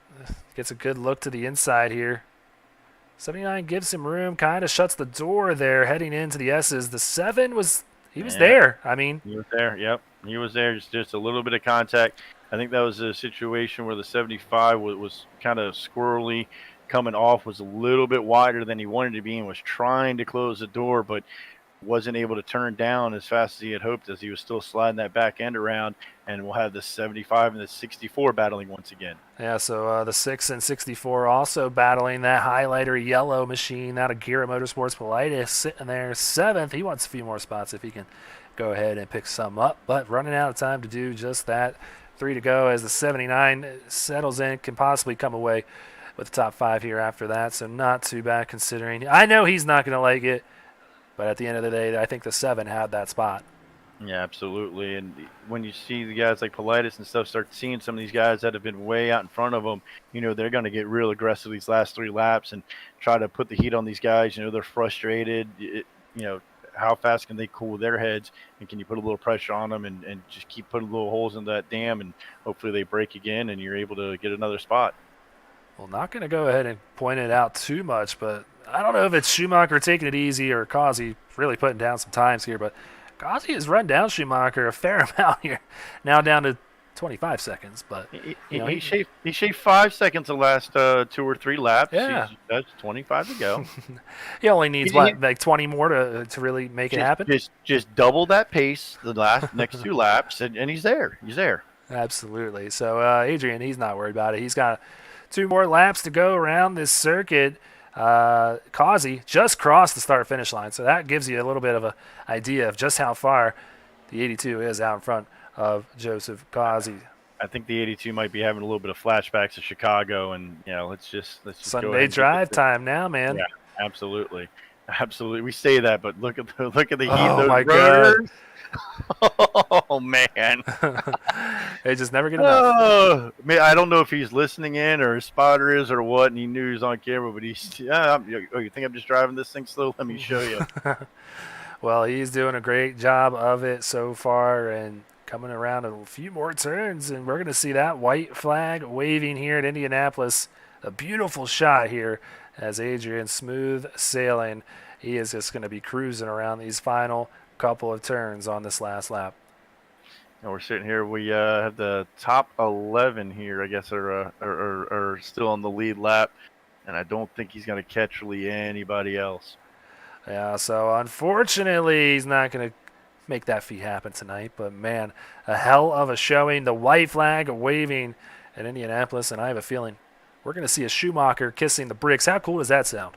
Gets a good look to the inside here. 79 gives him room, kind of shuts the door there, heading into the S's. The 7 was he was Yeah. there. I mean, He was there. Yep, he was there. Just a little bit of contact. I think that was a situation where the 75 was kind of squirrely, coming off was a little bit wider than he wanted to be, and was trying to close the door, but wasn't able to turn down as fast as he had hoped, as he was still sliding that back end around. And we'll have the 75 and the 64 battling once again. yeah, so the 6 and 64 also battling that highlighter yellow machine out of Gira Motorsports. Politis sitting there 7th. He wants a few more spots if he can go ahead and pick some up, but running out of time to do just that. 3 to go as the 79 settles in, can possibly come away with the top 5 here after that, so not too bad considering. I know he's not going to like it, but at the end of the day, I think the 7 had that spot. Yeah, absolutely. And when you see the guys like Politis and stuff start seeing some of these guys that have been way out in front of them, they're going to get real aggressive these last 3 laps and try to put the heat on these guys. They're frustrated. How fast can they cool their heads, and can you put a little pressure on them and just keep putting little holes in that dam, and hopefully they break again and you're able to get another spot. Well, not going to go ahead and point it out too much, but I don't know if it's Schumacher taking it easy or Causey really putting down some times here, but Causey has run down Schumacher a fair amount here, now down to 25 seconds. But he shaved 5 seconds the last 2 or 3 laps. Yeah. That's 25 to go. He only needs, like 20 more to really make it happen? Just double that pace the next 2 laps, and he's there. He's there. Absolutely. So Adrian, he's not worried about it. He's got 2 more laps to go around this circuit. Causey just crossed the start-finish line, so that gives you a little bit of an idea of just how far the 82 is out in front of Joseph Causey. I think the 82 might be having a little bit of flashbacks to Chicago, and let's just Sunday drive time now, man. Yeah, absolutely. We say that, but look at the heat. Oh those my rotors. Oh man. They just never get enough. Oh man, I don't know if he's listening in or his spotter is or what, and he knew he was on camera, but he's you think I'm just driving this thing slow? Let me show you. Well, he's doing a great job of it so far, and coming around a few more turns, and we're going to see that white flag waving here at Indianapolis. A beautiful shot here as Adrian smooth sailing. He is just going to be cruising around these final couple of turns on this last lap. And we're sitting here. We have the top 11 here, I guess, are still on the lead lap, and I don't think he's going to catch really anybody else. Yeah, so unfortunately, he's not going to make that feat happen tonight. But, man, a hell of a showing. The white flag waving at Indianapolis, and I have a feeling we're going to see a Schumacher kissing the bricks. How cool does that sound?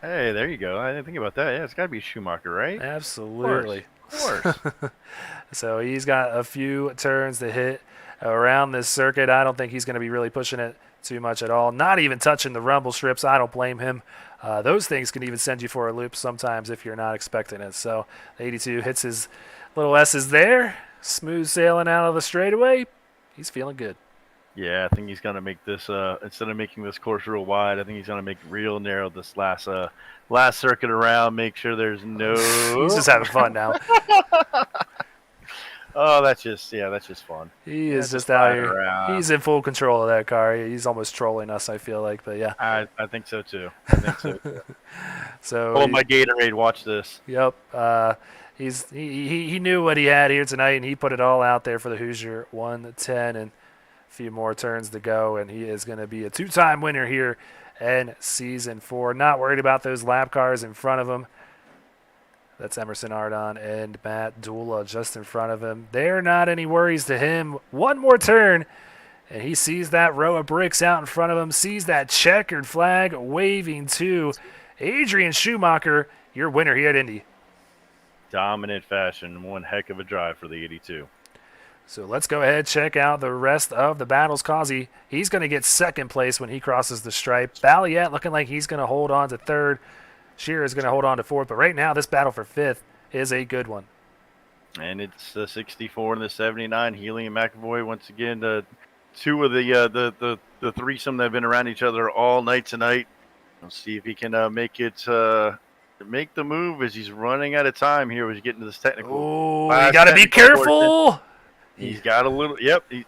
Hey, there you go. I didn't think about that. Yeah, it's got to be Schumacher, right? Absolutely. Of course. So he's got a few turns to hit around this circuit. I don't think he's going to be really pushing it too much at all. Not even touching the rumble strips. I don't blame him. Those things can even send you for a loop sometimes if you're not expecting it. So the 82 hits his little S's there. Smooth sailing out of the straightaway. He's feeling good. Yeah, I think he's going to make this, instead of making this course real wide, I think he's going to make it real narrow this last circuit around, make sure there's no... He's just having fun now. Oh, that's just fun. He is just out here. Around. He's in full control of that car. He's almost trolling us, I feel like, but yeah. I think so, too. So hold my Gatorade, watch this. Yep. He knew what he had here tonight, and he put it all out there for the Hoosier 110, and few more turns to go, and he is going to be a 2-time winner here in Season 4. Not worried about those lap cars in front of him. That's Emerson Ardon and Matt Dula just in front of him. They're not any worries to him. One more turn, and he sees that row of bricks out in front of him, sees that checkered flag waving to Adrian Schumacher, your winner here at Indy. Dominant fashion. One heck of a drive for the 82. So let's go ahead and check out the rest of the battles. Causey, he's going to get second place when he crosses the stripe. Valiette looking like he's going to hold on to third. Shearer is going to hold on to fourth. But right now, this battle for fifth is a good one. And it's the 64 and the 79. Healy and McAvoy, once again, two of the threesome that have been around each other all night tonight. We'll see if he can make the move as he's running out of time here. As you get into this technical. Oh, you got to be careful. Portion. He's got a little,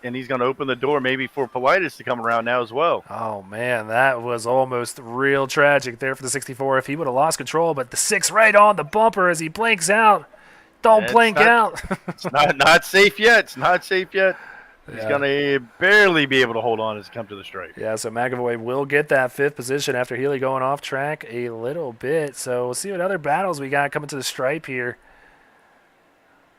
and he's going to open the door maybe for Politis to come around now as well. Oh, man, that was almost real tragic there for the 64 if he would have lost control, but the 6 right on the bumper as he blinks out. Don't It's blink out. It's not safe yet. It's not safe yet. He's Yeah. going to barely be able to hold on as he comes to the stripe. Yeah, so McAvoy will get that 5th position after Healy going off track a little bit. So we'll see what other battles we got coming to the stripe here.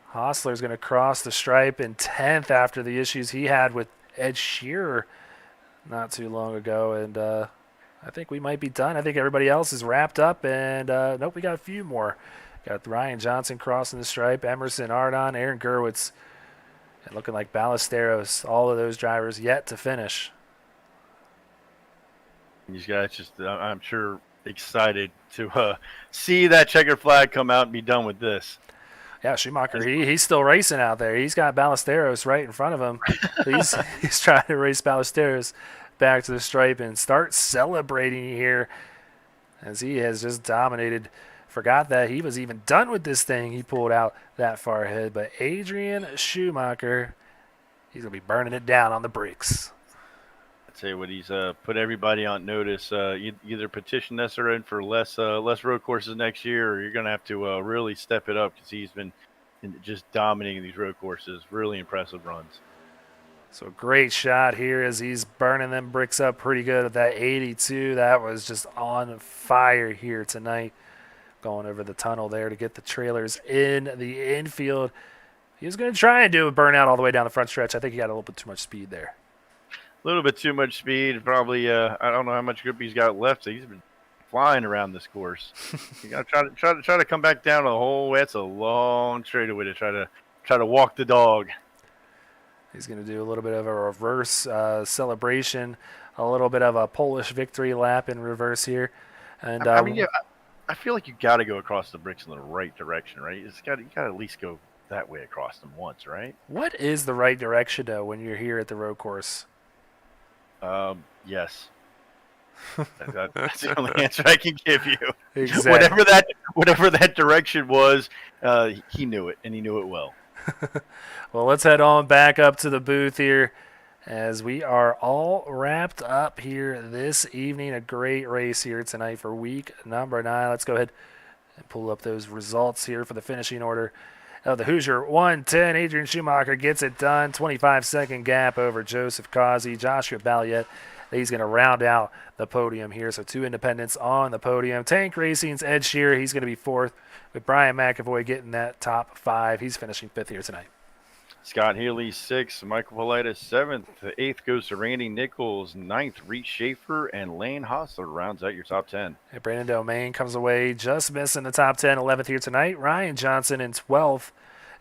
Hostler's going to cross the stripe in 10th after the issues he had with Ed Shearer not too long ago. And I think we might be done. I think everybody else is wrapped up. And nope, we got a few more. Got Ryan Johnson crossing the stripe, Emerson Ardon, Aaron Gerwitz. And looking like Ballesteros, all of those drivers yet to finish. These guys just, I'm sure, excited to see that checkered flag come out and be done with this. Yeah, Schumacher, he's still racing out there. He's got Ballesteros right in front of him. He's trying to race Ballesteros back to the stripe and start celebrating here as he has just dominated. Forgot that he was even done with this thing. He pulled out that far ahead. But Adrian Schumacher, he's going to be burning it down on the brakes. I'd say what he's put everybody on notice. Either petition SRN for less road courses next year, or you're going to have to really step it up because he's been just dominating these road courses. Really impressive runs. So great shot here as he's burning them bricks up pretty good at that 82. That was just on fire here tonight. Going over the tunnel there to get the trailers in the infield. He was going to try and do a burnout all the way down the front stretch. I think he got a little bit too much speed there. A little bit too much speed. Probably, I don't know how much grip he's got left. So he's been flying around this course. You got to try to come back down the whole way. That's a long straightaway to try to walk the dog. He's going to do a little bit of a reverse celebration, a little bit of a Polish victory lap in reverse here. And I mean, yeah, I feel like you got to go across the bricks in the right direction, right? You got to at least go that way across them once, right? What is the right direction, though, when you're here at the road course? Yes. That's the only answer I can give you. Exactly. Whatever that direction was, he knew it, and he knew it well. Well, let's head on back up to the booth here as we are all wrapped up here this evening. A great race here tonight for week number 9. Let's go ahead and pull up those results here for the finishing order. The Hoosier 110, Adrian Schumacher gets it done. 25-second gap over Joseph Causey. Joshua Balliet, he's going to round out the podium here. So 2 independents on the podium. Tank Racing's Ed Shearer, he's going to be 4th, with Brian McAvoy getting that top 5. He's finishing 5th here tonight. Scott Healy 6th, Michael Politis 7th, 8th goes to Randy Nichols, 9th Reese Schaefer, and Lane Hostler rounds out your top 10. And Brandon Domain comes away just missing the top 10, 11th here tonight. Ryan Johnson in 12th,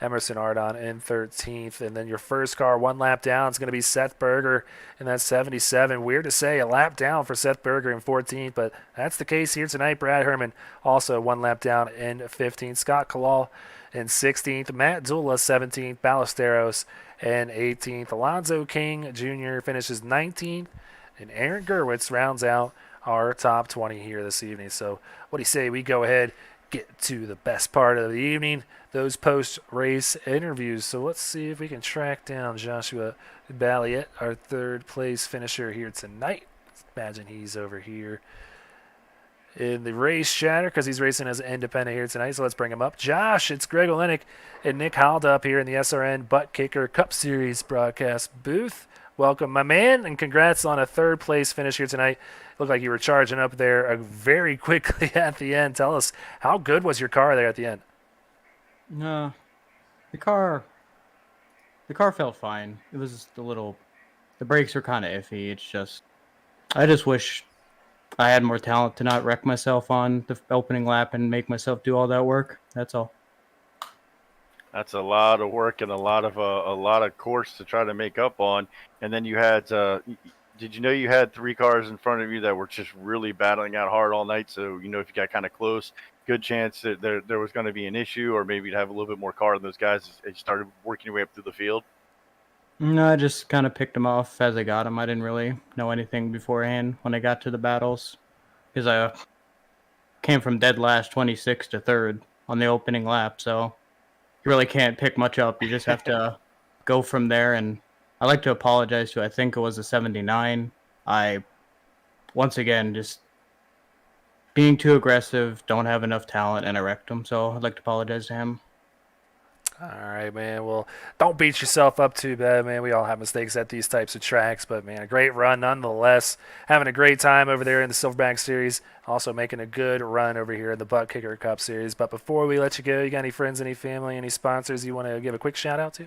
Emerson Ardon in 13th. And then your first car, 1 lap down, is going to be Seth Berger in that 77. Weird to say, a lap down for Seth Berger in 14th, but that's the case here tonight. Brad Herman also 1 lap down in 15th. Scott Kalal in 16th, Matt Dula 17th, Ballesteros in 18th. Alonzo King Jr. finishes 19th, and Aaron Gerwitz rounds out our top 20 here this evening. So what do you say we go ahead, get to the best part of the evening, those post-race interviews. So let's see if we can track down Joshua Balliet, our 3rd place finisher here tonight. Imagine he's over here in the race chatter because he's racing as an independent here tonight. So let's bring him up. Josh, it's Greg Olenek and Nick Haldup here in the SRN Buttkicker Cup Series broadcast booth. Welcome, my man, and congrats on a 3rd place finish here tonight. Looked like you were charging up there very quickly at the end. Tell us, how good was your car there at the end? No, the car felt fine. It was just the brakes were kind of iffy. I just wish I had more talent to not wreck myself on the opening lap and make myself do all that work. That's all. That's a lot of work and a lot of course to try to make up on. And then you had, did you know you had 3 cars in front of you that were just really battling out hard all night? So, if you got kind of close, good chance that there was going to be an issue, or maybe you'd have a little bit more car than those guys as you started working your way up through the field. No, I just kind of picked them off as I got them. I didn't really know anything beforehand when I got to the battles, because I came from dead last 26 to 3rd on the opening lap. So you really can't pick much up. You just have to go from there. And I like to apologize to, I think it was a 79. I, once again, just being too aggressive, don't have enough talent, and I wrecked him. So I'd like to apologize to him. All right, man. Well, don't beat yourself up too bad, man. We all have mistakes at these types of tracks, but man, a great run nonetheless. Having a great time over there in the Silverback Series. Also making a good run over here in the Buttkicker Cup Series. But before we let you go, you got any friends, any family, any sponsors you want to give a quick shout out to?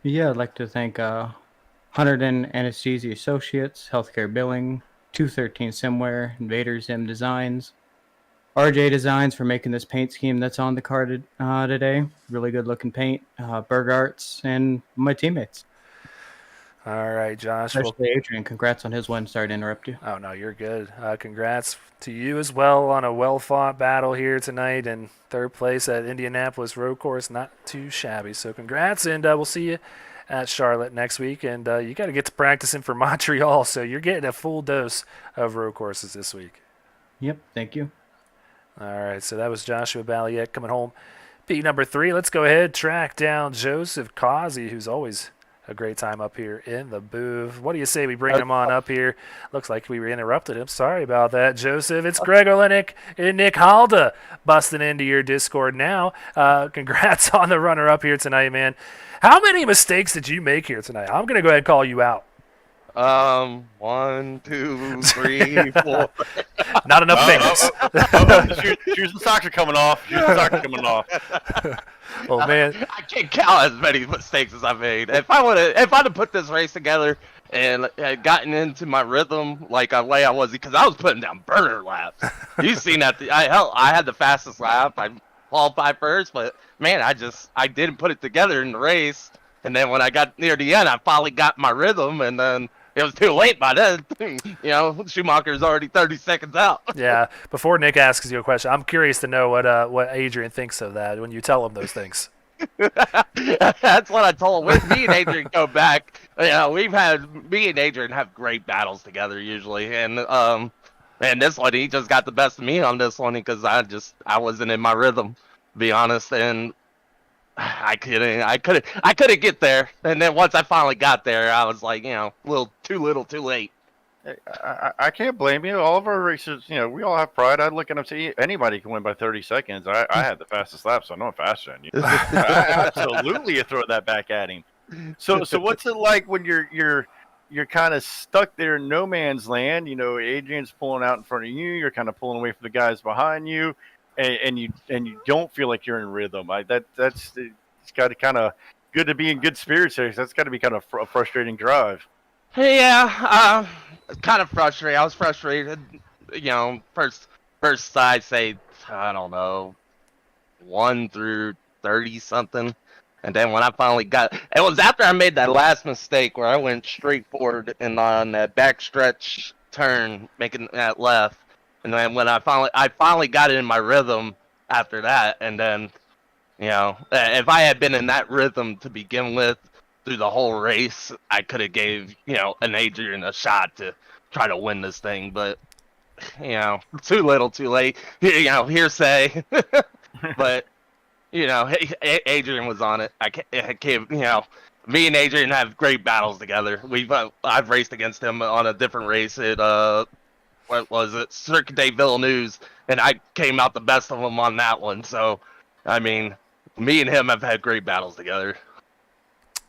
Yeah, I'd like to thank Hunterdon Anesthesia Associates, Healthcare Billing, 213 Simware, Invader Zim Designs, RJ Designs for making this paint scheme that's on the card today. Really good looking paint. Berg Arts, and my teammates. All right, Josh. Well, Especially Adrian. Congrats on his win. Sorry to interrupt you. oh, no, you're good. Congrats to you as well on a well-fought battle here tonight and third place at Indianapolis Road Course. Not too shabby. So congrats, and we'll see you at Charlotte next week. And you got to get to practicing for Montreal, so you're getting a full dose of road courses this week. Yep, thank you. All right, so that was Joshua Balliet coming home. Beat number 3. Let's go ahead, track down Joseph Causey, who's always a great time up here in the booth. What do you say we bring him on up here? Looks like we interrupted him. Sorry about that, Joseph. It's Greg Olenek and Nick Halda busting into your Discord now. Congrats on the runner up here tonight, man. How many mistakes did you make here tonight? I'm going to go ahead and call you out. 1, 2, 3, 4. Not enough fingers. Shoes and socks are coming off. Shoes and socks are coming off. Oh man, I can't count as many mistakes as I made. If I'd have put this race together and had gotten into my rhythm like the way I was, because I was putting down burner laps. You've seen that. I had the fastest lap. I qualified first, but man, I didn't put it together in the race. And then when I got near the end, I finally got my rhythm, and then it was too late by then. Schumacher's already 30 seconds out. Yeah. Before Nick asks you a question, I'm curious to know what Adrian thinks of that when you tell him those things. That's what I told him. Me and Adrian go back. Me and Adrian have great battles together usually, and this one he just got the best of me on this one because I wasn't in my rhythm, to be honest, and I couldn't get there. And then once I finally got there, I was like, little, too late. I can't blame you. All of our races, we all have pride. I look at them and say anybody can win by 30 seconds. I had the fastest lap, so I know I'm faster than you. Absolutely, you throw that back at him. So what's it like when you're kind of stuck there in no man's land? Adrian's pulling out in front of you. You're kind of pulling away from the guys behind you. And you don't feel like you're in rhythm. It's got to kind of good to be in good spirits there. That's got to be kind of a frustrating drive. Yeah, kind of frustrated. I was frustrated. First I'd say, I don't know, 1 through 30 something, and then when I finally it was after I made that last mistake where I went straight forward and on that backstretch turn, making that left. And then when I finally got it in my rhythm after that, and then, if I had been in that rhythm to begin with through the whole race, I could have gave, an Adrian a shot to try to win this thing. But, too little, too late. Hearsay. But, Adrian was on it. I can't, me and Adrian have great battles together. I've raced against him on a different race at what was it, Circuit de Villeneuve, and I came out the best of them on that one. So, I mean, me and him have had great battles together.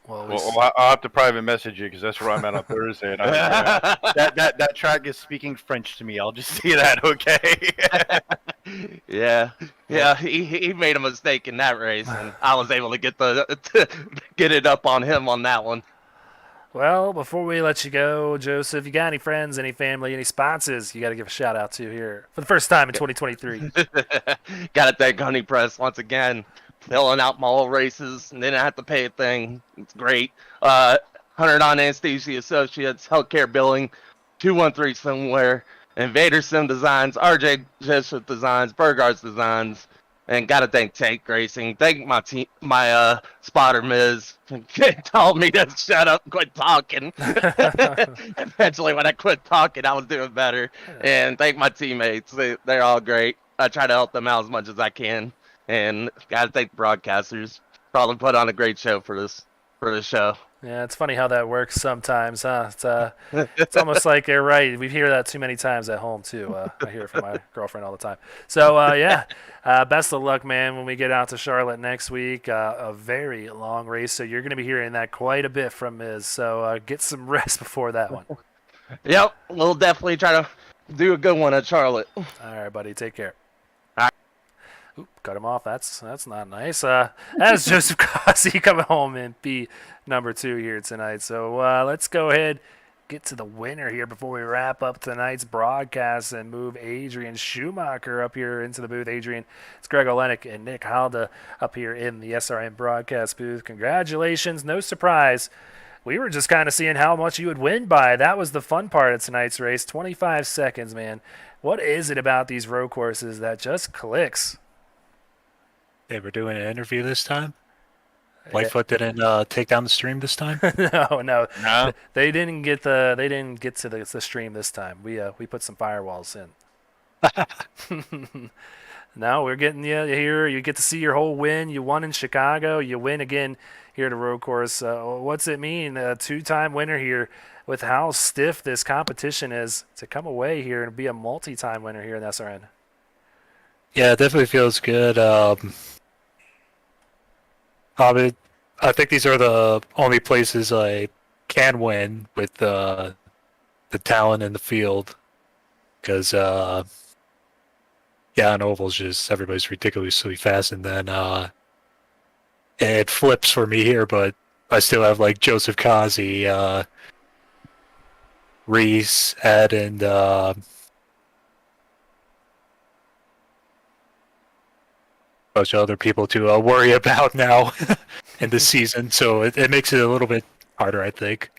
Well, I'll have to private message you because that's where I'm at on Thursday. And that track is speaking French to me. I'll just say that, okay? Yeah. He made a mistake in that race, and I was able to get it up on him on that one. Well, before we let you go, Joseph, you got any friends, any family, any sponsors you got to give a shout out to here for the first time in 2023? Got to thank Honey Press once again, filling out my whole races, and then I have to pay a thing. It's great. Hunterdon Anesthesia Associates, Healthcare Billing, 213 Somewhere, Invader Sim Designs, RJ Jessup Designs, Burghart's Designs, and gotta thank Tank Racing. Thank my team, my spotter Miz, told me to shut up, and quit talking. Eventually, when I quit talking, I was doing better. And thank my teammates; they're all great. I try to help them out as much as I can. And gotta thank the broadcasters. Probably put on a great show for this show. Yeah, it's funny how that works sometimes, huh? It's almost like you're right. We hear that too many times at home too. I hear it from my girlfriend all the time. So yeah, best of luck, man. When we get out to Charlotte next week, a very long race, so you're going to be hearing that quite a bit from Miz. So get some rest before that one. Yep, we'll definitely try to do a good one at Charlotte. All right, buddy. Take care. All right. Oop, cut him off. That's not nice. That's Joseph Cossey coming home in P number 2 here tonight. So let's go ahead, get to the winner here before we wrap up tonight's broadcast and move Adrian Schumacher up here into the booth. Adrian, it's Greg Olenek and Nick Halda up here in the SRN broadcast booth. Congratulations. No surprise. We were just kind of seeing how much you would win by. That was the fun part of tonight's race. 25 seconds, man. What is it about these road courses that just clicks? They were doing an interview this time. Lightfoot didn't take down the stream this time. No. They didn't get to the stream this time. We put some firewalls in. Now we're getting you here. You get to see your whole win. You won in Chicago. You win again here at a road course. What's it mean? A 2-time winner here with how stiff this competition is to come away here and be a multi-time winner here in SRN. Yeah, it definitely feels good. I think these are the only places I can win with the talent in the field, because on ovals, just everybody's ridiculously fast, and then it flips for me here. But I still have like Joseph Cossey, Reese, Ed, and bunch of other people to worry about now in this season, so it makes it a little bit harder, I think.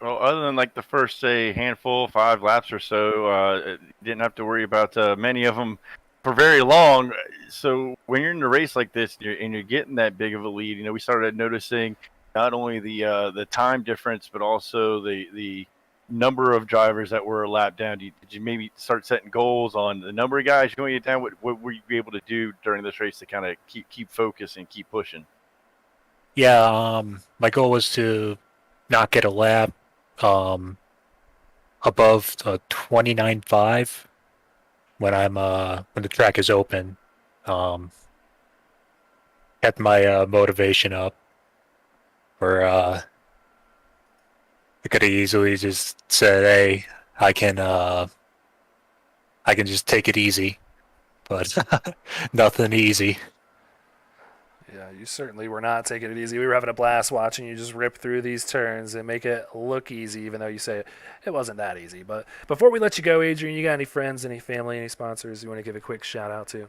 Well, other than like the first, say, handful, 5 laps or so, didn't have to worry about many of them for very long. So when you're in a race like this and you're getting that big of a lead, we started noticing not only the time difference, but also the number of drivers that were a lap down. Did you maybe start setting goals on the number of guys going it down? What were you able to do during this race to kind of keep focus and keep pushing? Yeah, my goal was to not get a lap above 29.5 when when the track is open. Kept my motivation up. Where I could have easily just said, "Hey, I can just take it easy," but nothing easy. Yeah, you certainly were not taking it easy. We were having a blast watching you just rip through these turns and make it look easy, even though you say it wasn't that easy. But before we let you go, Adrian, you got any friends, any family, any sponsors you want to give a quick shout out to?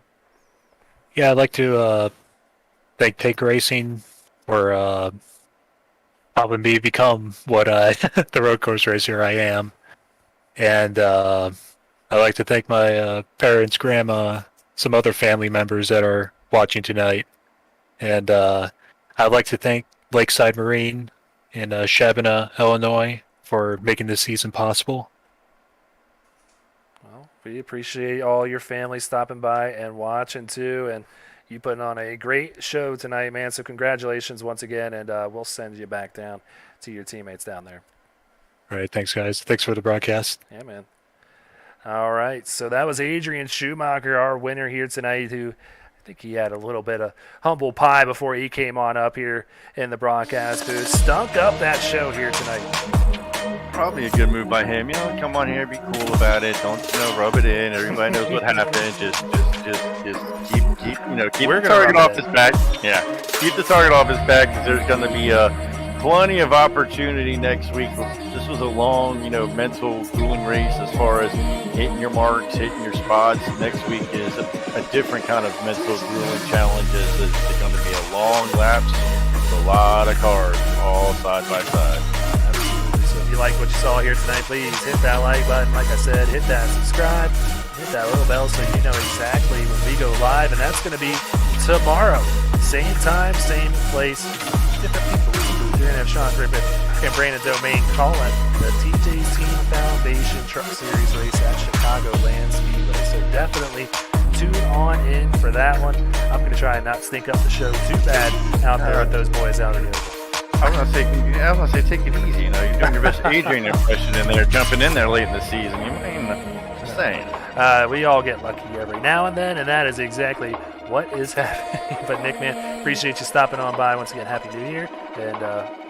Yeah, I'd like to thank Take Racing for helping me become what the road course racer I am. And I'd like to thank my parents, grandma, some other family members that are watching tonight. And I'd like to thank Lakeside Marine in Shabana, Illinois, for making this season possible. Well, we appreciate all your family stopping by and watching too, and you putting on a great show tonight, man. So congratulations once again, and we'll send you back down to your teammates down there. All right, thanks, guys. Thanks for the broadcast. Yeah, man. All right, so that was Adrian Schumacher, our winner here tonight, who I think he had a little bit of humble pie before he came on up here in the broadcast booth. Stunk up that show here tonight. Probably a good move by him. Come on here, be cool about it. Don't rub it in. Everybody knows what happened. Just keep the target off his back. Yeah, keep the target off his back, because there's going to be plenty of opportunity next week. This was a long, mental grueling race as far as hitting your marks, hitting your spots. Next week is a different kind of mental grueling challenge. It's going to be a long laps with a lot of cars all side by side. Absolutely. So if you like what you saw here tonight, please hit that like button. Like I said, hit that subscribe, hit that little bell so you know exactly when we go live. And that's going to be tomorrow. Same time, same place, different people. You're going to have Sean Griffith and Brandon Domain calling the TJ's Team Foundation Truck Series race at Chicagoland Speedway. So definitely tune on in for that one. I'm going to try and not stink up the show too bad out there with those boys out there. I was gonna say, take it easy. You know, you're doing your best Adrian impression in there, jumping in there late in the season. You mean, just saying. We all get lucky every now and then, and that is exactly what is happening. But Nick, man, appreciate you stopping on by once again. Happy New Year, and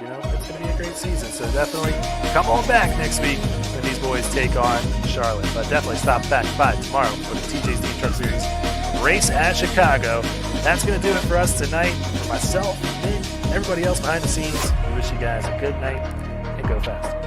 it's going to be a great season. So definitely come on back next week when these boys take on Charlotte. But definitely stop back by tomorrow for the TJ's Steam Truck Series race at Chicago. That's going to do it for us tonight. For myself, Nick, everybody else behind the scenes, we wish you guys a good night and go fast.